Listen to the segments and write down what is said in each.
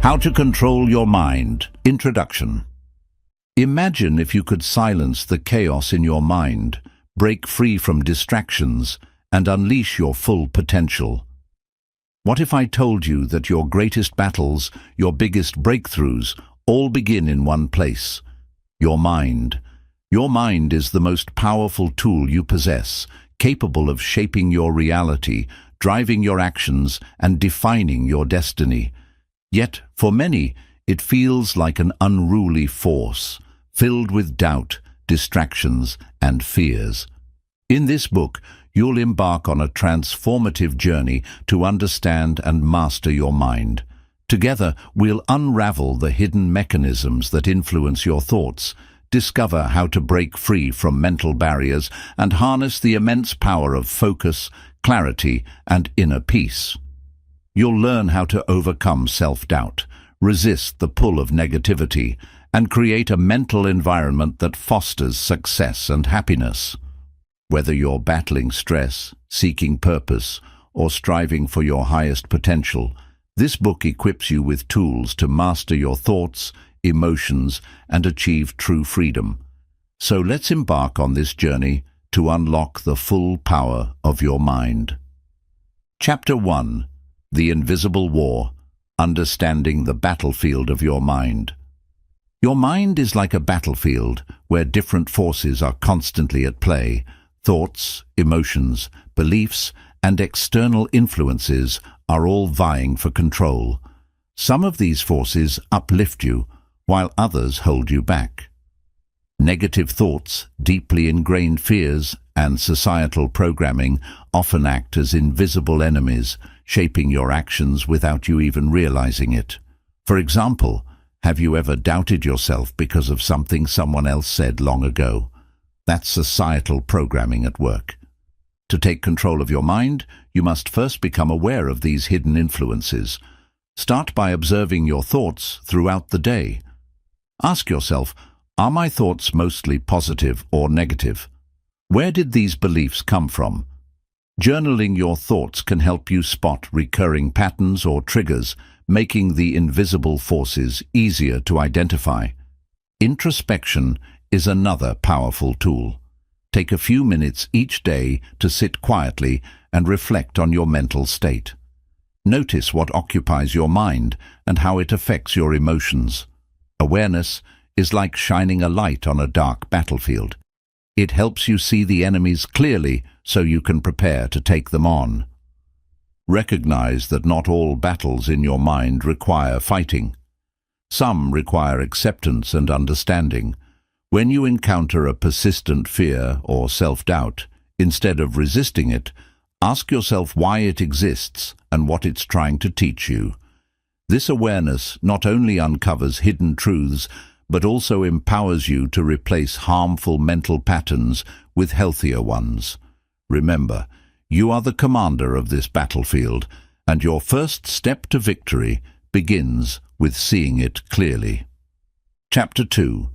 How to Control Your Mind. Introduction. Imagine if you could silence the chaos in your mind, break free from distractions, and unleash your full potential. What if I told you that your greatest battles, your biggest breakthroughs, all begin in one place? Your mind. Your mind is the most powerful tool you possess, capable of shaping your reality, driving your actions, and defining your destiny. Yet, for many, it feels like an unruly force, filled with doubt, distractions, and fears. In this book, you'll embark on a transformative journey to understand and master your mind. Together, we'll unravel the hidden mechanisms that influence your thoughts, discover how to break free from mental barriers, and harness the immense power of focus, clarity, and inner peace. You'll learn how to overcome self-doubt, resist the pull of negativity, and create a mental environment that fosters success and happiness. Whether you're battling stress, seeking purpose, or striving for your highest potential, this book equips you with tools to master your thoughts, emotions, and achieve true freedom. So let's embark on this journey to unlock the full power of your mind. Chapter 1. The Invisible War. Understanding the battlefield of your mind. Your mind is like a battlefield where different forces are constantly at play. Thoughts, emotions, beliefs, and external influences are all vying for control. Some of these forces uplift you, while others hold you back. Negative thoughts, deeply ingrained fears, and societal programming often act as invisible enemies, shaping your actions without you even realizing it. For example, have you ever doubted yourself because of something someone else said long ago? That's societal programming at work. To take control of your mind, you must first become aware of these hidden influences. Start by observing your thoughts throughout the day. Ask yourself, are my thoughts mostly positive or negative? Where did these beliefs come from? Journaling your thoughts can help you spot recurring patterns or triggers, making the invisible forces easier to identify. Introspection is another powerful tool. Take a few minutes each day to sit quietly and reflect on your mental state. Notice what occupies your mind and how it affects your emotions. Awareness is like shining a light on a dark battlefield. It helps you see the enemies clearly so you can prepare to take them on. Recognize that not all battles in your mind require fighting. Some require acceptance and understanding. When you encounter a persistent fear or self-doubt, instead of resisting it, ask yourself why it exists and what it's trying to teach you. This awareness not only uncovers hidden truths, but also empowers you to replace harmful mental patterns with healthier ones. Remember, you are the commander of this battlefield, and your first step to victory begins with seeing it clearly. Chapter 2.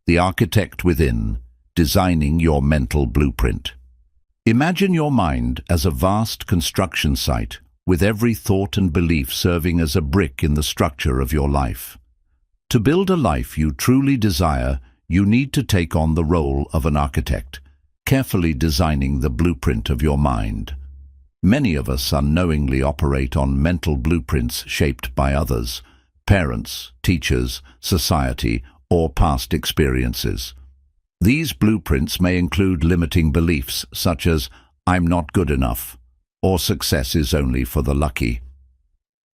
The Architect Within. Designing Your Mental Blueprint. Imagine your mind as a vast construction site, with every thought and belief serving as a brick in the structure of your life. To build a life you truly desire, you need to take on the role of an architect, carefully designing the blueprint of your mind. Many of us unknowingly operate on mental blueprints shaped by others, parents, teachers, society, or past experiences. These blueprints may include limiting beliefs such as, "I'm not good enough," or "success is only for the lucky."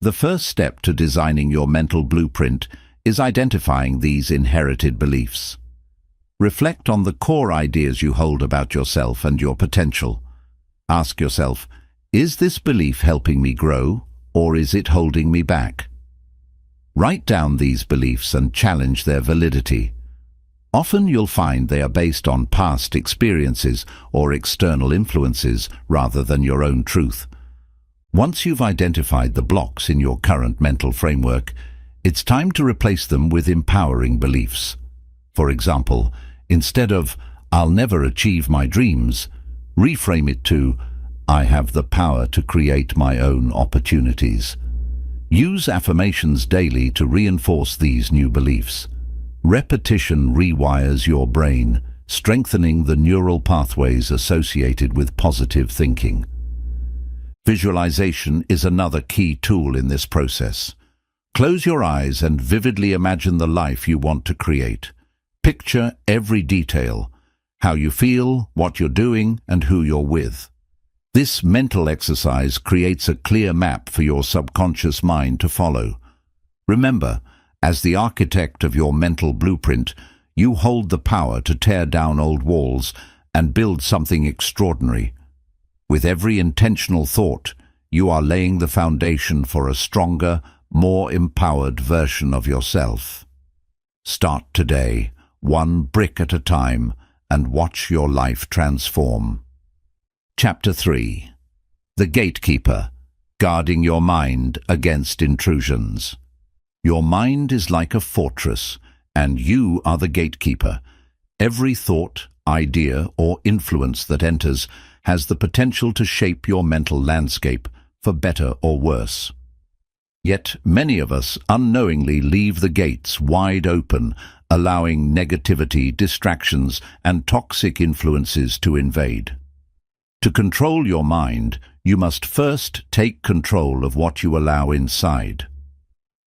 The first step to designing your mental blueprint is identifying these inherited beliefs. Reflect on the core ideas you hold about yourself and your potential. Ask yourself, is this belief helping me grow, or is it holding me back? Write down these beliefs and challenge their validity. Often you'll find they are based on past experiences or external influences rather than your own truth. Once you've identified the blocks in your current mental framework, it's time to replace them with empowering beliefs. For example, instead of, "I'll never achieve my dreams," reframe it to, "I have the power to create my own opportunities." Use affirmations daily to reinforce these new beliefs. Repetition rewires your brain, strengthening the neural pathways associated with positive thinking. Visualization is another key tool in this process. Close your eyes and vividly imagine the life you want to create. Picture every detail, how you feel, what you're doing, and who you're with. This mental exercise creates a clear map for your subconscious mind to follow. Remember, as the architect of your mental blueprint, you hold the power to tear down old walls and build something extraordinary. With every intentional thought, you are laying the foundation for a stronger, more empowered version of yourself. Start today, one brick at a time, and watch your life transform. Chapter 3. The Gatekeeper, Guarding Your Mind Against Intrusions. Your mind is like a fortress, and you are the gatekeeper. Every thought, idea, or influence that enters has the potential to shape your mental landscape, for better or worse. Yet many of us unknowingly leave the gates wide open, allowing negativity, distractions, and toxic influences to invade. To control your mind, you must first take control of what you allow inside.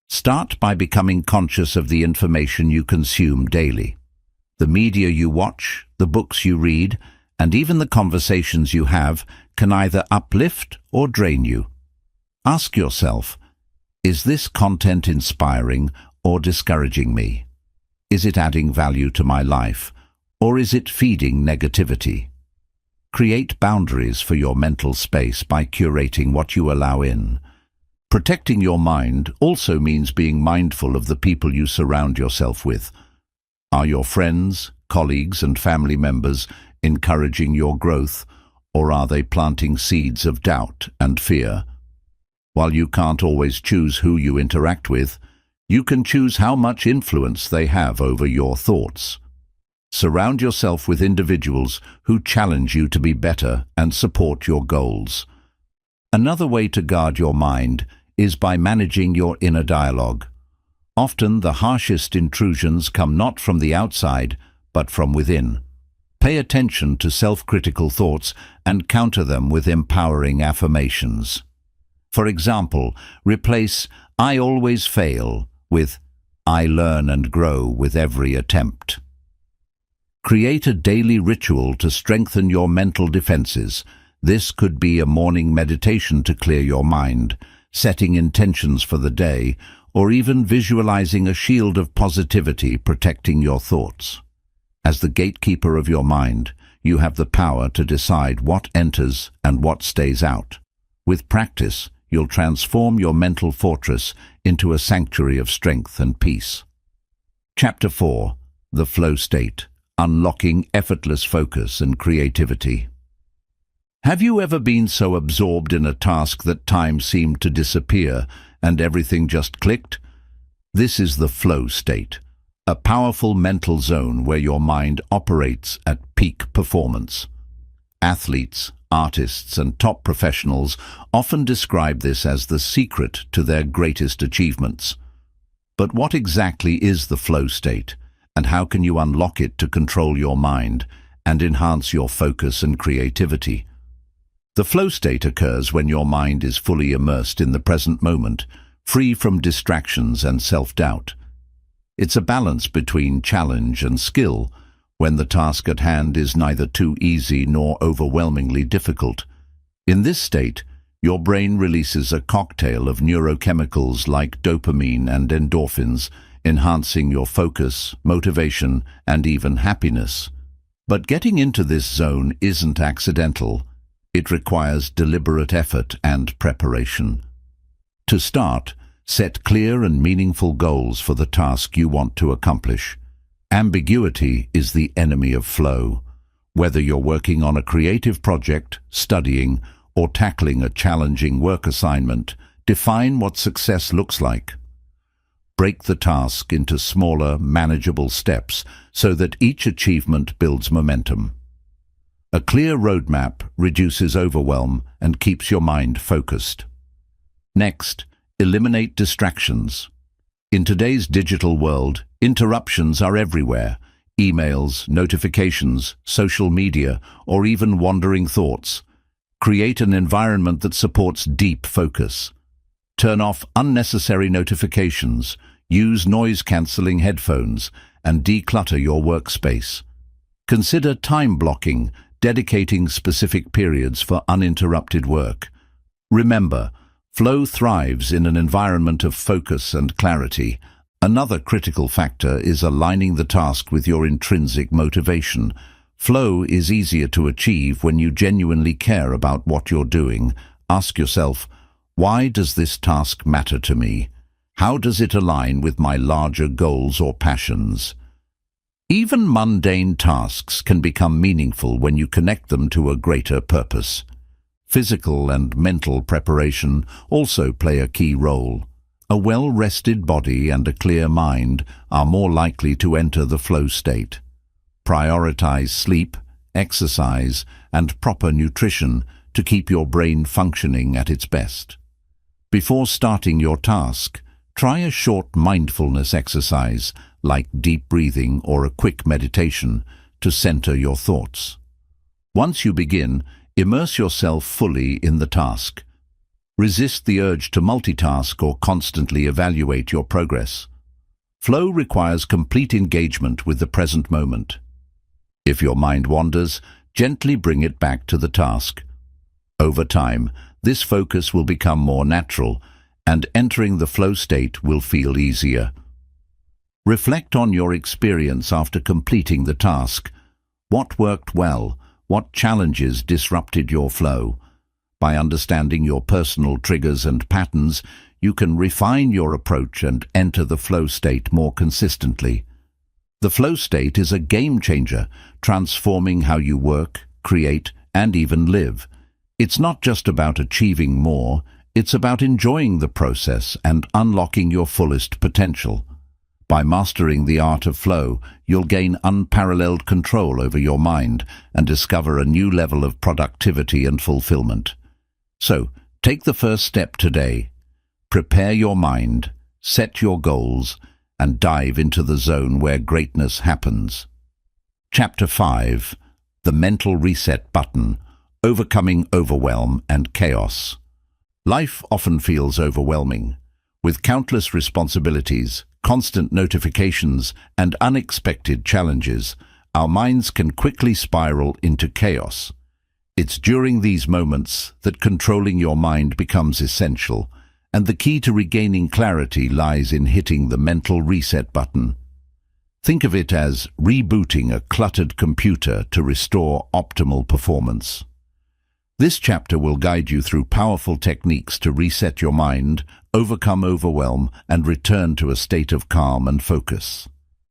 Start by becoming conscious of the information you consume daily. The media you watch, the books you read, and even the conversations you have can either uplift or drain you. Ask yourself, is this content inspiring or discouraging me? Is it adding value to my life, or is it feeding negativity? Create boundaries for your mental space by curating what you allow in. Protecting your mind also means being mindful of the people you surround yourself with. Are your friends, colleagues, and family members encouraging your growth, or are they planting seeds of doubt and fear? While you can't always choose who you interact with, you can choose how much influence they have over your thoughts. Surround yourself with individuals who challenge you to be better and support your goals. Another way to guard your mind is by managing your inner dialogue. Often the harshest intrusions come not from the outside, but from within. Pay attention to self-critical thoughts and counter them with empowering affirmations. For example, replace "I always fail" with "I learn and grow with every attempt." Create a daily ritual to strengthen your mental defenses. This could be a morning meditation to clear your mind, setting intentions for the day, or even visualizing a shield of positivity protecting your thoughts. As the gatekeeper of your mind, you have the power to decide what enters and what stays out. With practice, you'll transform your mental fortress into a sanctuary of strength and peace. Chapter 4. The Flow State, Unlocking Effortless Focus and Creativity. Have you ever been so absorbed in a task that time seemed to disappear and everything just clicked? This is the flow state, a powerful mental zone where your mind operates at peak performance. Athletes, artists, and top professionals often describe this as the secret to their greatest achievements. But what exactly is the flow state, and how can you unlock it to control your mind and enhance your focus and creativity? The flow state occurs when your mind is fully immersed in the present moment, free from distractions and self-doubt. It's a balance between challenge and skill, when the task at hand is neither too easy nor overwhelmingly difficult. In this state, your brain releases a cocktail of neurochemicals like dopamine and endorphins, enhancing your focus, motivation, and even happiness. But getting into this zone isn't accidental. It requires deliberate effort and preparation. To start, set clear and meaningful goals for the task you want to accomplish. Ambiguity is the enemy of flow. Whether you're working on a creative project, studying, or tackling a challenging work assignment, define what success looks like. Break the task into smaller, manageable steps so that each achievement builds momentum. A clear roadmap reduces overwhelm and keeps your mind focused. Next, Eliminate distractions. In today's digital world, interruptions are everywhere. Emails, notifications, social media, or even wandering thoughts. Create an environment that supports deep focus. Turn off unnecessary notifications, use noise-cancelling headphones, and declutter your workspace. Consider time blocking, dedicating specific periods for uninterrupted work. Remember, flow thrives in an environment of focus and clarity. Another critical factor is aligning the task with your intrinsic motivation. Flow is easier to achieve when you genuinely care about what you're doing. Ask yourself, why does this task matter to me? How does it align with my larger goals or passions? Even mundane tasks can become meaningful when you connect them to a greater purpose. Physical and mental preparation also play a key role. A well-rested body and a clear mind are more likely to enter the flow state. Prioritize sleep, exercise, and proper nutrition to keep your brain functioning at its best. Before starting your task, try a short mindfulness exercise like deep breathing or a quick meditation to center your thoughts. Once you begin, immerse yourself fully in the task. Resist the urge to multitask or constantly evaluate your progress. Flow requires complete engagement with the present moment. If your mind wanders, gently bring it back to the task. Over time, this focus will become more natural, and entering the flow state will feel easier. Reflect on your experience after completing the task. What worked well? What challenges disrupted your flow? By understanding your personal triggers and patterns, you can refine your approach and enter the flow state more consistently. The flow state is a game changer, transforming how you work, create, and even live. It's not just about achieving more, it's about enjoying the process and unlocking your fullest potential. By mastering the art of flow, you'll gain unparalleled control over your mind and discover a new level of productivity and fulfillment. So, take the first step today. Prepare your mind, set your goals, and dive into the zone where greatness happens. Chapter 5. The Mental Reset Button. Overcoming Overwhelm and Chaos. Life often feels overwhelming. With countless responsibilities, constant notifications, and unexpected challenges, our minds can quickly spiral into chaos. It's during these moments that controlling your mind becomes essential, and the key to regaining clarity lies in hitting the mental reset button. Think of it as rebooting a cluttered computer to restore optimal performance. This chapter will guide you through powerful techniques to reset your mind, overcome overwhelm, and return to a state of calm and focus.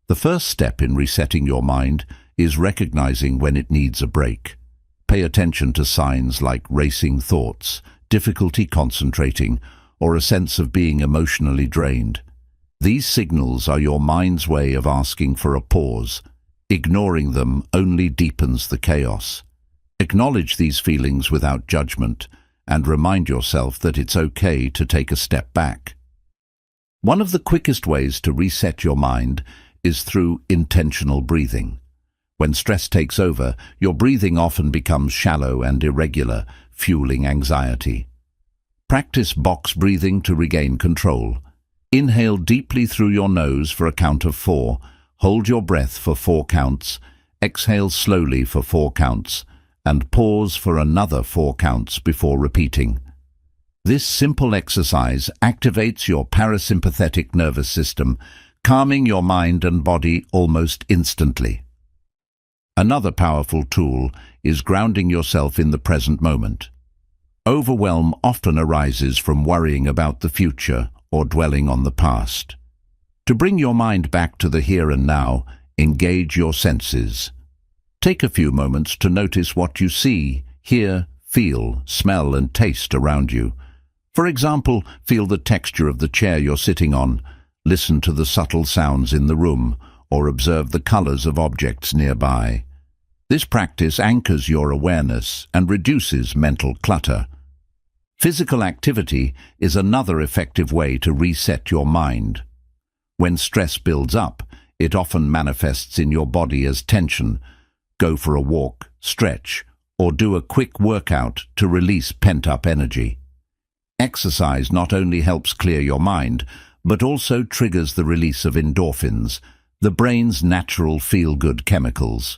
The first step in resetting your mind is recognizing when it needs a break. Pay attention to signs like racing thoughts, difficulty concentrating, or a sense of being emotionally drained. These signals are your mind's way of asking for a pause. Ignoring them only deepens the chaos. Acknowledge these feelings without judgment and remind yourself that it's okay to take a step back. One of the quickest ways to reset your mind is through intentional breathing. When stress takes over, your breathing often becomes shallow and irregular, fueling anxiety. Practice box breathing to regain control. Inhale deeply through your nose for a count of 4, hold your breath for 4 counts, exhale slowly for 4 counts, and pause for another 4 counts before repeating. This simple exercise activates your parasympathetic nervous system, calming your mind and body almost instantly. Another powerful tool is grounding yourself in the present moment. Overwhelm often arises from worrying about the future or dwelling on the past. To bring your mind back to the here and now, engage your senses. Take a few moments to notice what you see, hear, feel, smell, and taste around you. For example, feel the texture of the chair you're sitting on, listen to the subtle sounds in the room, or observe the colors of objects nearby. This practice anchors your awareness and reduces mental clutter. Physical activity is another effective way to reset your mind. When stress builds up, it often manifests in your body as tension. Go for a walk, stretch, or do a quick workout to release pent-up energy. Exercise not only helps clear your mind, but also triggers the release of endorphins, the brain's natural feel-good chemicals.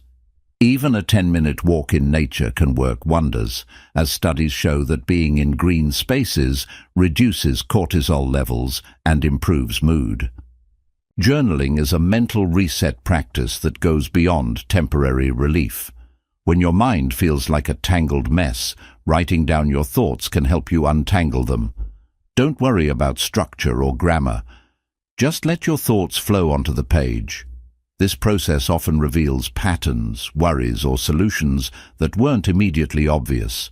Even a 10-minute walk in nature can work wonders, as studies show that being in green spaces reduces cortisol levels and improves mood. Journaling is a mental reset practice that goes beyond temporary relief. When your mind feels like a tangled mess, writing down your thoughts can help you untangle them. Don't worry about structure or grammar. Just let your thoughts flow onto the page. This process often reveals patterns, worries, or solutions that weren't immediately obvious.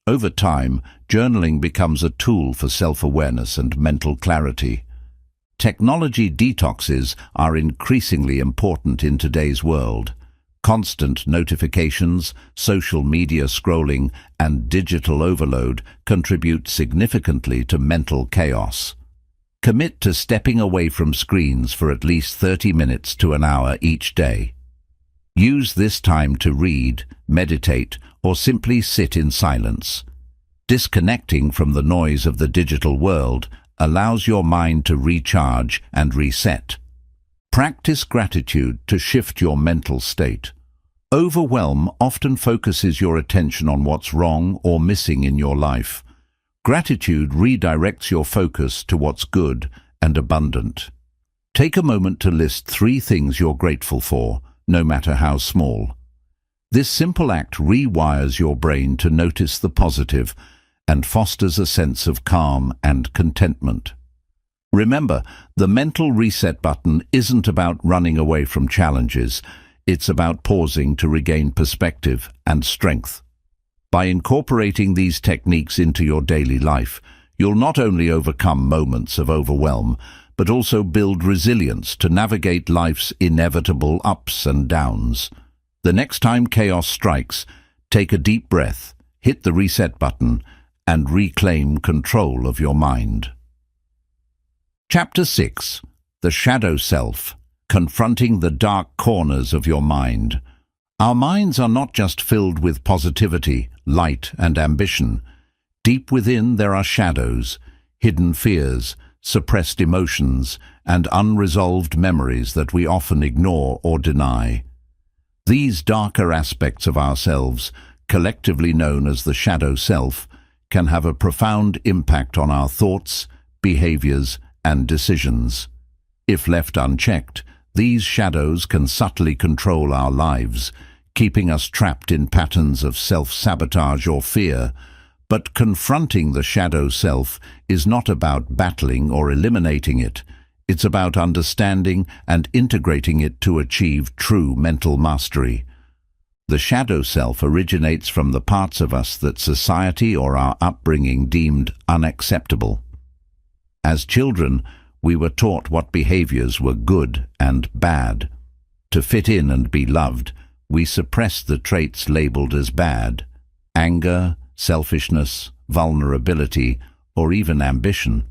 Over time, journaling becomes a tool for self-awareness and mental clarity. Technology detoxes are increasingly important in today's world. Constant notifications, social media scrolling, and digital overload contribute significantly to mental chaos. Commit to stepping away from screens for at least 30 minutes to an hour each day. Use this time to read, meditate, or simply sit in silence. Disconnecting from the noise of the digital world allows your mind to recharge and reset. Practice gratitude to shift your mental state. Overwhelm often focuses your attention on what's wrong or missing in your life. Gratitude redirects your focus to what's good and abundant. Take a moment to list 3 things you're grateful for, no matter how small. This simple act rewires your brain to notice the positive and fosters a sense of calm and contentment. Remember, the mental reset button isn't about running away from challenges. It's about pausing to regain perspective and strength. By incorporating these techniques into your daily life, you'll not only overcome moments of overwhelm, but also build resilience to navigate life's inevitable ups and downs. The next time chaos strikes, take a deep breath, hit the reset button, and reclaim control of your mind. Chapter 6. The Shadow Self. Confronting the dark corners of your mind. Our minds are not just filled with positivity, light, and ambition. Deep within there are shadows, hidden fears, suppressed emotions, and unresolved memories that we often ignore or deny. These darker aspects of ourselves, collectively known as the shadow self, can have a profound impact on our thoughts, behaviors, and decisions. If left unchecked, these shadows can subtly control our lives, keeping us trapped in patterns of self-sabotage or fear. But confronting the shadow self is not about battling or eliminating it. It's about understanding and integrating it to achieve true mental mastery. The shadow self originates from the parts of us that society or our upbringing deemed unacceptable. As children, we were taught what behaviors were good and bad. To fit in and be loved, we suppressed the traits labeled as bad: anger, selfishness, vulnerability, or even ambition.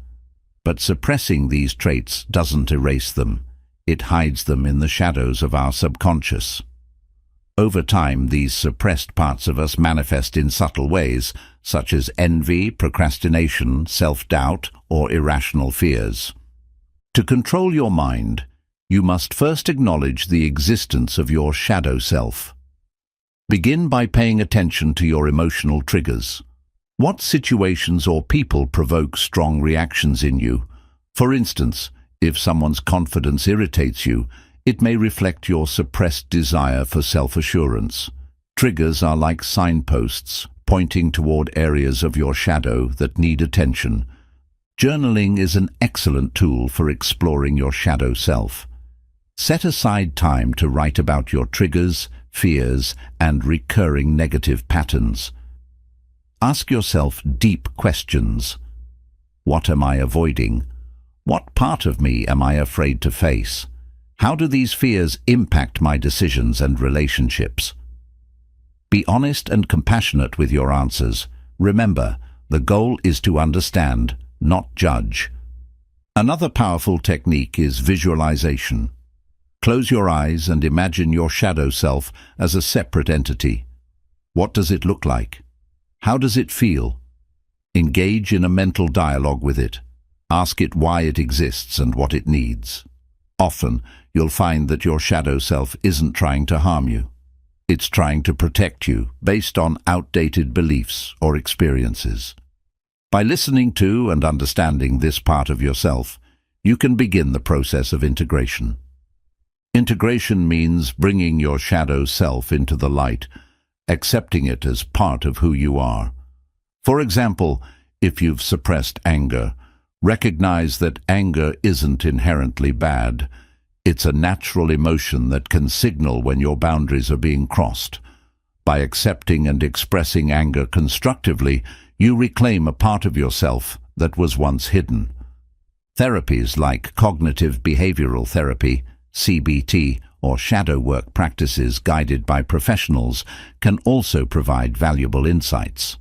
But suppressing these traits doesn't erase them. It hides them in the shadows of our subconscious. Over time, these suppressed parts of us manifest in subtle ways, such as envy, procrastination, self-doubt, or irrational fears. To control your mind, you must first acknowledge the existence of your shadow self. Begin by paying attention to your emotional triggers. What situations or people provoke strong reactions in you? For instance, if someone's confidence irritates you, it may reflect your suppressed desire for self-assurance. Triggers are like signposts, pointing toward areas of your shadow that need attention. Journaling is an excellent tool for exploring your shadow self. Set aside time to write about your triggers, fears, and recurring negative patterns. Ask yourself deep questions. What am I avoiding? What part of me am I afraid to face? How do these fears impact my decisions and relationships? Be honest and compassionate with your answers. Remember, The goal is to understand, not judge. Another powerful technique is visualization. Close your eyes and imagine your shadow self as a separate entity. What does it look like? How does it feel? Engage in a mental dialogue with it. Ask it why it exists and what it needs. Often, you'll find that your shadow self isn't trying to harm you. It's trying to protect you based on outdated beliefs or experiences. By listening to and understanding this part of yourself, you can begin the process of integration. Integration means bringing your shadow self into the light, accepting it as part of who you are. For example, if you've suppressed anger, recognize that anger isn't inherently bad. It's a natural emotion that can signal when your boundaries are being crossed. By accepting and expressing anger constructively, you reclaim a part of yourself that was once hidden. Therapies like cognitive behavioral therapy, CBT, or shadow work practices guided by professionals can also provide valuable insights.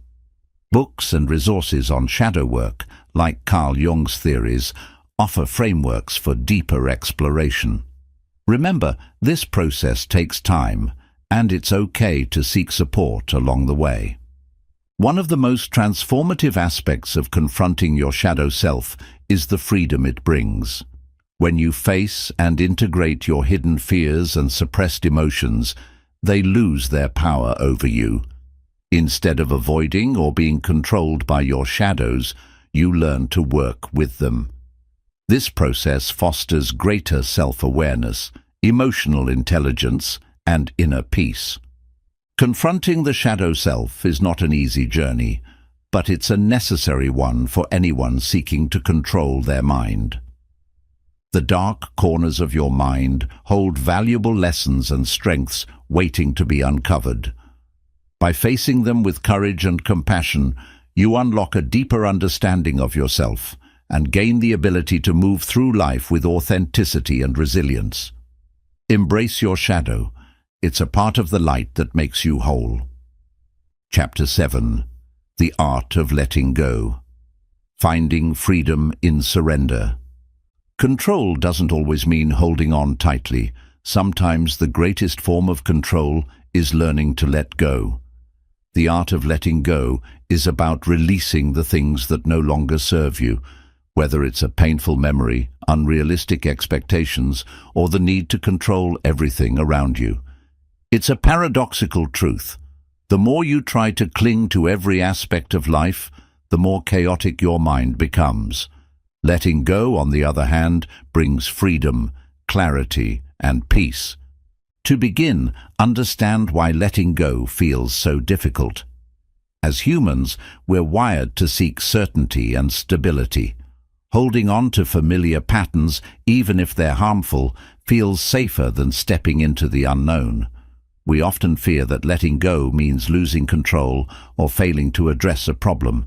Books and resources on shadow work, like Carl Jung's theories, offer frameworks for deeper exploration. Remember, this process takes time, and it's okay to seek support along the way. One of the most transformative aspects of confronting your shadow self is the freedom it brings. When you face and integrate your hidden fears and suppressed emotions, they lose their power over you. Instead of avoiding or being controlled by your shadows, you learn to work with them. This process fosters greater self-awareness, emotional intelligence, and inner peace. Confronting the shadow self is not an easy journey, but it's a necessary one for anyone seeking to control their mind. The dark corners of your mind hold valuable lessons and strengths waiting to be uncovered. By facing them with courage and compassion, you unlock a deeper understanding of yourself and gain the ability to move through life with authenticity and resilience. Embrace your shadow. It's a part of the light that makes you whole. Chapter 7. The Art of Letting Go. Finding freedom in surrender. Control doesn't always mean holding on tightly. Sometimes the greatest form of control is learning to let go. The art of letting go is about releasing the things that no longer serve you, whether it's a painful memory, unrealistic expectations, or the need to control everything around you. It's a paradoxical truth. The more you try to cling to every aspect of life, the more chaotic your mind becomes. Letting go, on the other hand, brings freedom, clarity, and peace. To begin, understand why letting go feels so difficult. As humans, we're wired to seek certainty and stability. Holding on to familiar patterns, even if they're harmful, feels safer than stepping into the unknown. We often fear that letting go means losing control or failing to address a problem.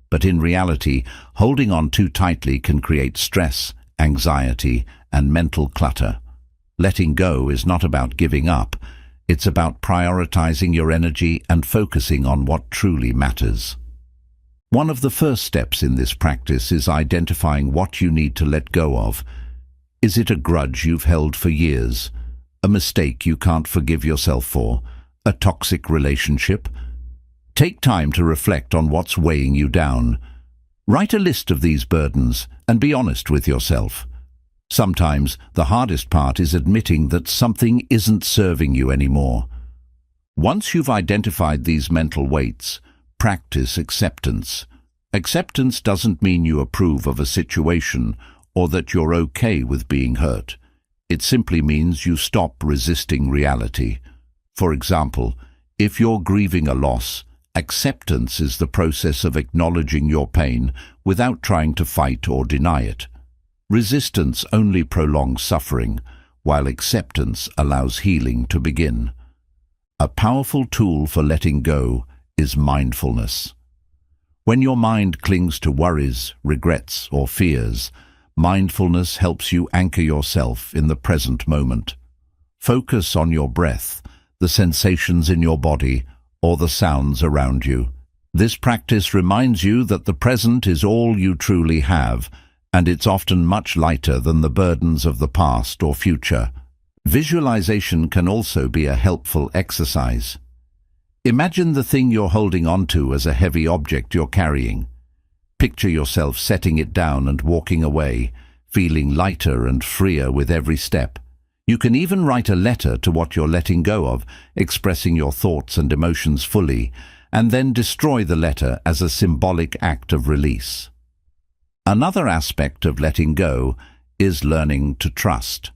But in reality, holding on too tightly can create stress, anxiety, and mental clutter. Letting go is not about giving up. It's about prioritizing your energy and focusing on what truly matters. One of the first steps in this practice is identifying what you need to let go of. Is it a grudge you've held for years? A mistake you can't forgive yourself for? A toxic relationship? Take time to reflect on what's weighing you down. Write a list of these burdens and be honest with yourself. Sometimes the hardest part is admitting that something isn't serving you anymore. Once you've identified these mental weights, practice acceptance. Acceptance doesn't mean you approve of a situation or that you're okay with being hurt. It simply means you stop resisting reality. For example, if you're grieving a loss, acceptance is the process of acknowledging your pain without trying to fight or deny it. Resistance only prolongs suffering, while acceptance allows healing to begin. A powerful tool for letting go is mindfulness. When your mind clings to worries, regrets, or fears, mindfulness helps you anchor yourself in the present moment. Focus on your breath, the sensations in your body, or the sounds around you. This practice reminds you that the present is all you truly have, and it's often much lighter than the burdens of the past or future. Visualization can also be a helpful exercise. Imagine the thing you're holding onto as a heavy object you're carrying. Picture yourself setting it down and walking away, feeling lighter and freer with every step. You can even write a letter to what you're letting go of, expressing your thoughts and emotions fully, and then destroy the letter as a symbolic act of release. Another aspect of letting go is learning to trust.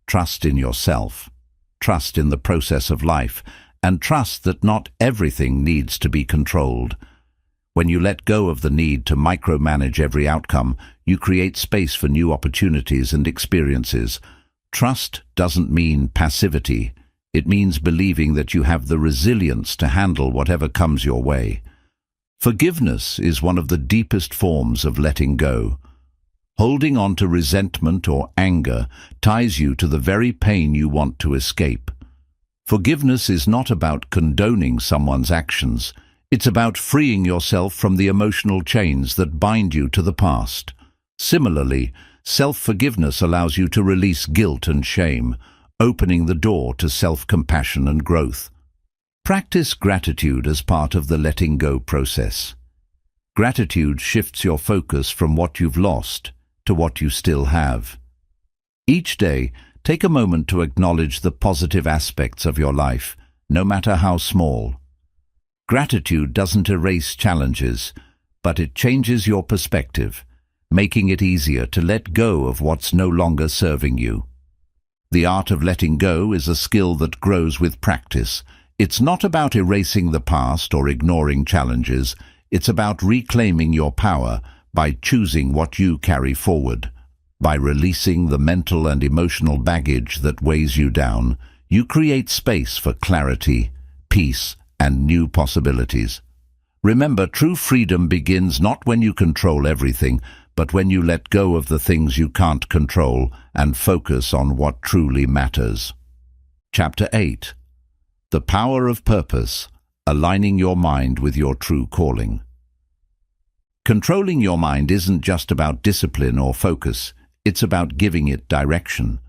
Trust in yourself, trust in the process of life, and trust that not everything needs to be controlled. When you let go of the need to micromanage every outcome, you create space for new opportunities and experiences. Trust doesn't mean passivity. It means believing that you have the resilience to handle whatever comes your way. Forgiveness is one of the deepest forms of letting go. Holding on to resentment or anger ties you to the very pain you want to escape. Forgiveness is not about condoning someone's actions. It's about freeing yourself from the emotional chains that bind you to the past. Similarly, self-forgiveness allows you to release guilt and shame, opening the door to self-compassion and growth. Practice gratitude as part of the letting go process. Gratitude shifts your focus from what you've lost to what you still have. Each day, take a moment to acknowledge the positive aspects of your life, no matter how small. Gratitude doesn't erase challenges, but it changes your perspective, making it easier to let go of what's no longer serving you. The art of letting go is a skill that grows with practice. It's not about erasing the past or ignoring challenges. It's about reclaiming your power by choosing what you carry forward. By releasing the mental and emotional baggage that weighs you down, you create space for clarity, peace, and new possibilities. Remember, true freedom begins not when you control everything, but when you let go of the things you can't control and focus on what truly matters. Chapter 8. The Power of Purpose, Aligning Your Mind with Your True Calling. Controlling your mind isn't just about discipline or focus, it's about giving it direction.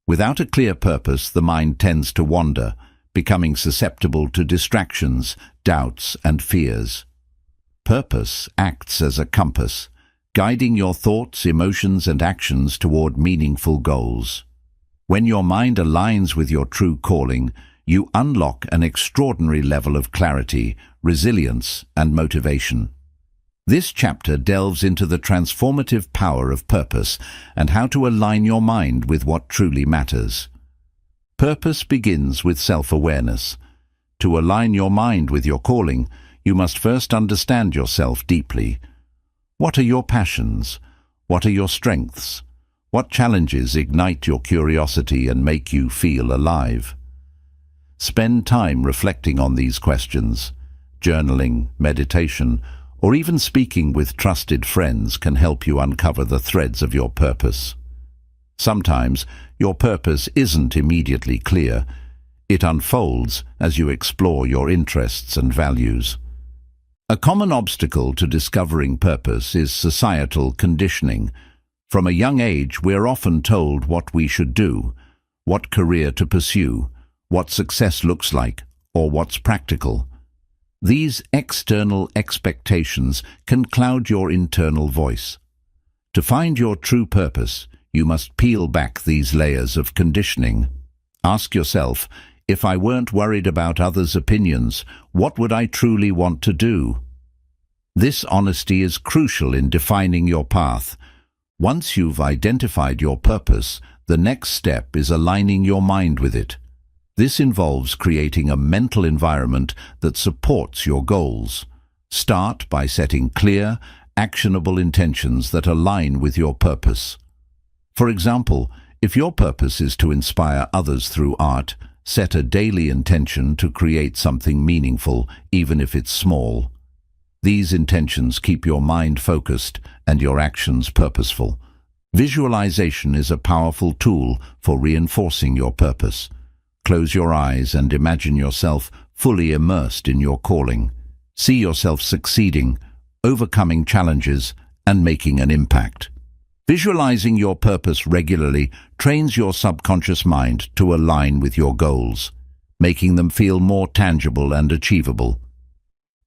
Without a clear purpose, the mind tends to wander, becoming susceptible to distractions, doubts, and fears. Purpose acts as a compass, guiding your thoughts, emotions, and actions toward meaningful goals. When your mind aligns with your true calling, you unlock an extraordinary level of clarity, resilience, and motivation. This chapter delves into the transformative power of purpose and how to align your mind with what truly matters. Purpose begins with self-awareness. To align your mind with your calling, you must first understand yourself deeply. What are your passions? What are your strengths? What challenges ignite your curiosity and make you feel alive? Spend time reflecting on these questions. Journaling, meditation, or even speaking with trusted friends can help you uncover the threads of your purpose. Sometimes, your purpose isn't immediately clear. It unfolds as you explore your interests and values. A common obstacle to discovering purpose is societal conditioning. From a young age, we're often told what we should do, what career to pursue, what success looks like, or what's practical. These external expectations can cloud your internal voice. To find your true purpose, you must peel back these layers of conditioning. Ask yourself, if I weren't worried about others' opinions, what would I truly want to do? This honesty is crucial in defining your path. Once you've identified your purpose, the next step is aligning your mind with it. This involves creating a mental environment that supports your goals. Start by setting clear, actionable intentions that align with your purpose. For example, if your purpose is to inspire others through art, set a daily intention to create something meaningful, even if it's small. These intentions keep your mind focused and your actions purposeful. Visualization is a powerful tool for reinforcing your purpose. Close your eyes and imagine yourself fully immersed in your calling. See yourself succeeding, overcoming challenges, and making an impact. Visualizing your purpose regularly trains your subconscious mind to align with your goals, making them feel more tangible and achievable.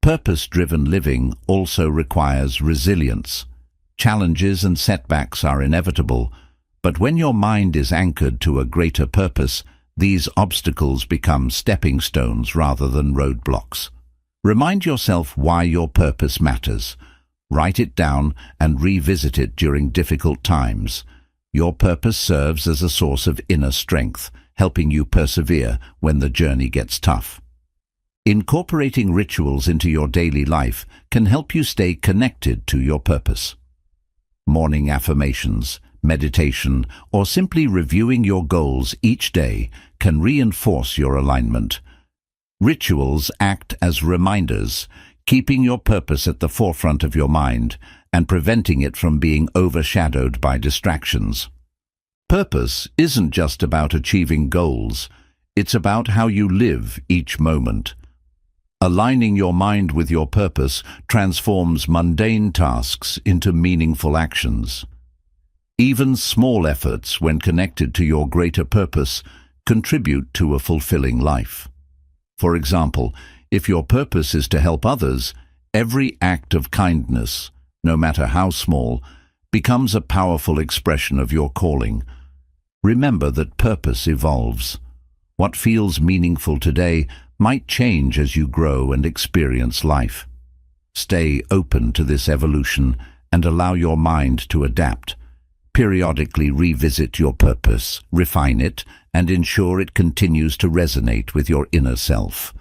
Purpose-driven living also requires resilience. Challenges and setbacks are inevitable, but when your mind is anchored to a greater purpose, these obstacles become stepping stones rather than roadblocks. Remind yourself why your purpose matters. Write it down and revisit it during difficult times. Your purpose serves as a source of inner strength, helping you persevere when the journey gets tough. Incorporating rituals into your daily life can help you stay connected to your purpose. Morning affirmations, meditation, or simply reviewing your goals each day can reinforce your alignment. Rituals act as reminders, keeping your purpose at the forefront of your mind and preventing it from being overshadowed by distractions. Purpose isn't just about achieving goals, it's about how you live each moment. Aligning your mind with your purpose transforms mundane tasks into meaningful actions. Even small efforts, when connected to your greater purpose, contribute to a fulfilling life. For example, if your purpose is to help others, every act of kindness, no matter how small, becomes a powerful expression of your calling. Remember that purpose evolves. What feels meaningful today might change as you grow and experience life. Stay open to this evolution and allow your mind to adapt. Periodically revisit your purpose, refine it, and ensure it continues to resonate with your inner self.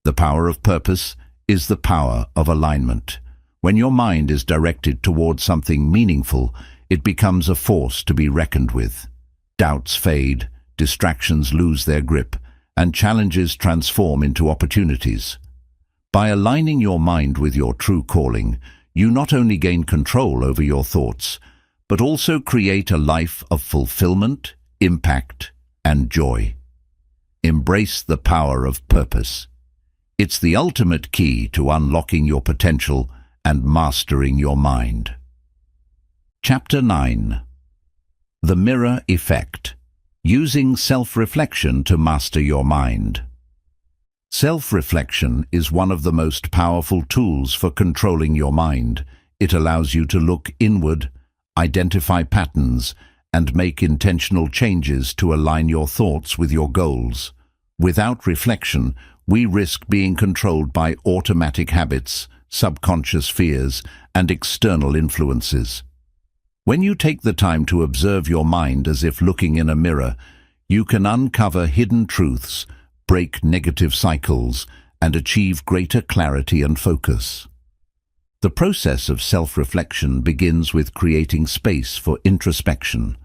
The power of purpose is the power of alignment. When your mind is directed towards something meaningful, it becomes a force to be reckoned with. Doubts fade, distractions lose their grip, and challenges transform into opportunities. By aligning your mind with your true calling, you not only gain control over your thoughts, but also create a life of fulfillment, impact, and joy. Embrace the power of purpose. It's the ultimate key to unlocking your potential and mastering your mind. Chapter 9. The Mirror Effect. Using self-reflection to master your mind. Self-reflection is one of the most powerful tools for controlling your mind. It allows you to look inward, identify patterns, and make intentional changes to align your thoughts with your goals. Without reflection, we risk being controlled by automatic habits, subconscious fears, and external influences. When you take the time to observe your mind as if looking in a mirror, you can uncover hidden truths, break negative cycles, and achieve greater clarity and focus. The process of self-reflection begins with creating space for introspection.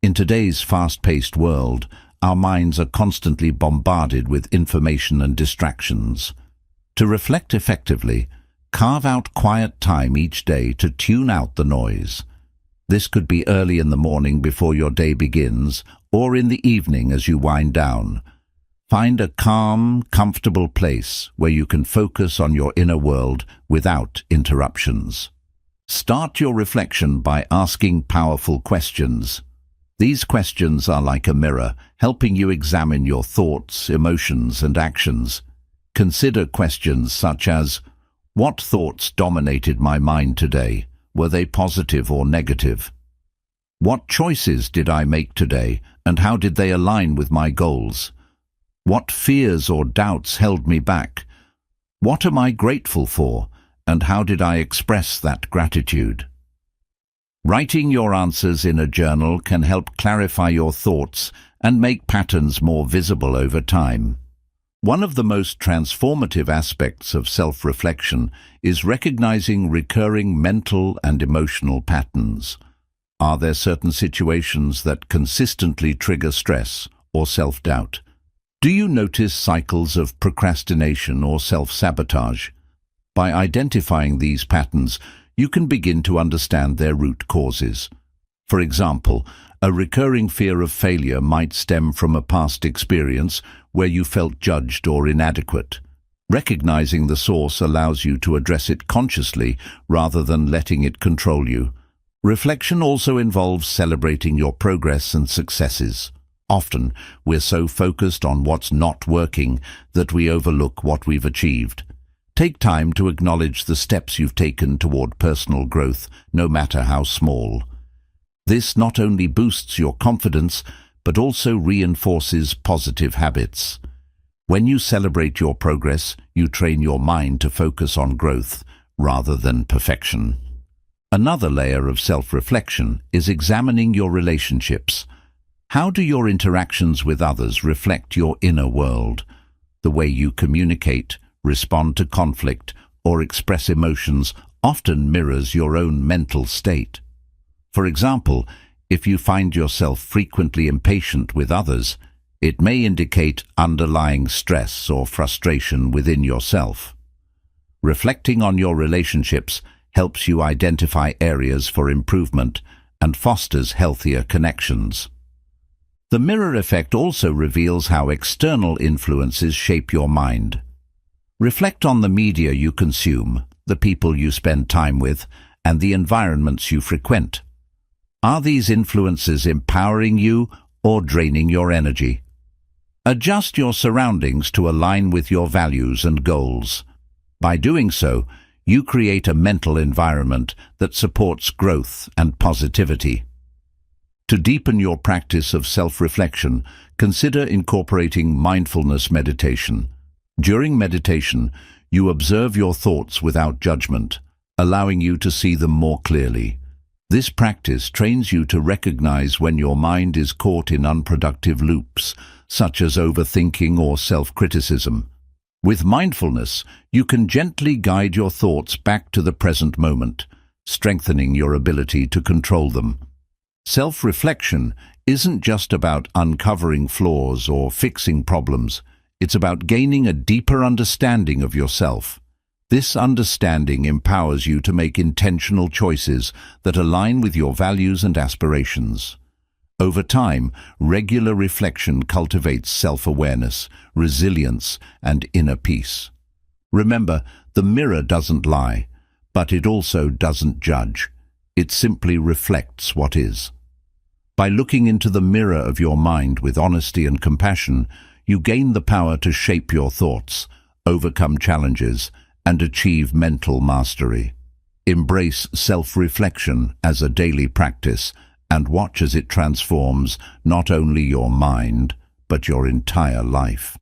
In today's fast-paced world, our minds are constantly bombarded with information and distractions. To reflect effectively, carve out quiet time each day to tune out the noise. This could be early in the morning before your day begins, or in the evening as you wind down. Find a calm, comfortable place where you can focus on your inner world without interruptions. Start your reflection by asking powerful questions. These questions are like a mirror, helping you examine your thoughts, emotions, and actions. Consider questions such as, what thoughts dominated my mind today? Were they positive or negative? What choices did I make today, and how did they align with my goals? What fears or doubts held me back? What am I grateful for, and how did I express that gratitude? Writing your answers in a journal can help clarify your thoughts and make patterns more visible over time. One of the most transformative aspects of self-reflection is recognizing recurring mental and emotional patterns. Are there certain situations that consistently trigger stress or self-doubt? Do you notice cycles of procrastination or self-sabotage? By identifying these patterns, you can begin to understand their root causes. For example, a recurring fear of failure might stem from a past experience where you felt judged or inadequate. Recognizing the source allows you to address it consciously rather than letting it control you. Reflection also involves celebrating your progress and successes. Often, we're so focused on what's not working that we overlook what we've achieved. Take time to acknowledge the steps you've taken toward personal growth, no matter how small. This not only boosts your confidence, but also reinforces positive habits. When you celebrate your progress, you train your mind to focus on growth rather than perfection. Another layer of self-reflection is examining your relationships. How do your interactions with others reflect your inner world? The way you communicate, respond to conflict, or express emotions often mirrors your own mental state. For example, if you find yourself frequently impatient with others, it may indicate underlying stress or frustration within yourself. Reflecting on your relationships helps you identify areas for improvement and fosters healthier connections. The mirror effect also reveals how external influences shape your mind. Reflect on the media you consume, the people you spend time with, and the environments you frequent. Are these influences empowering you or draining your energy? Adjust your surroundings to align with your values and goals. By doing so, you create a mental environment that supports growth and positivity. To deepen your practice of self-reflection, consider incorporating mindfulness meditation. During meditation, you observe your thoughts without judgment, allowing you to see them more clearly. This practice trains you to recognize when your mind is caught in unproductive loops, such as overthinking or self-criticism. With mindfulness, you can gently guide your thoughts back to the present moment, strengthening your ability to control them. Self-reflection isn't just about uncovering flaws or fixing problems. It's about gaining a deeper understanding of yourself. This understanding empowers you to make intentional choices that align with your values and aspirations. Over time, regular reflection cultivates self-awareness, resilience, and inner peace. Remember, the mirror doesn't lie, but it also doesn't judge. It simply reflects what is. By looking into the mirror of your mind with honesty and compassion, you gain the power to shape your thoughts, overcome challenges, and achieve mental mastery. Embrace self-reflection as a daily practice and watch as it transforms not only your mind, but your entire life.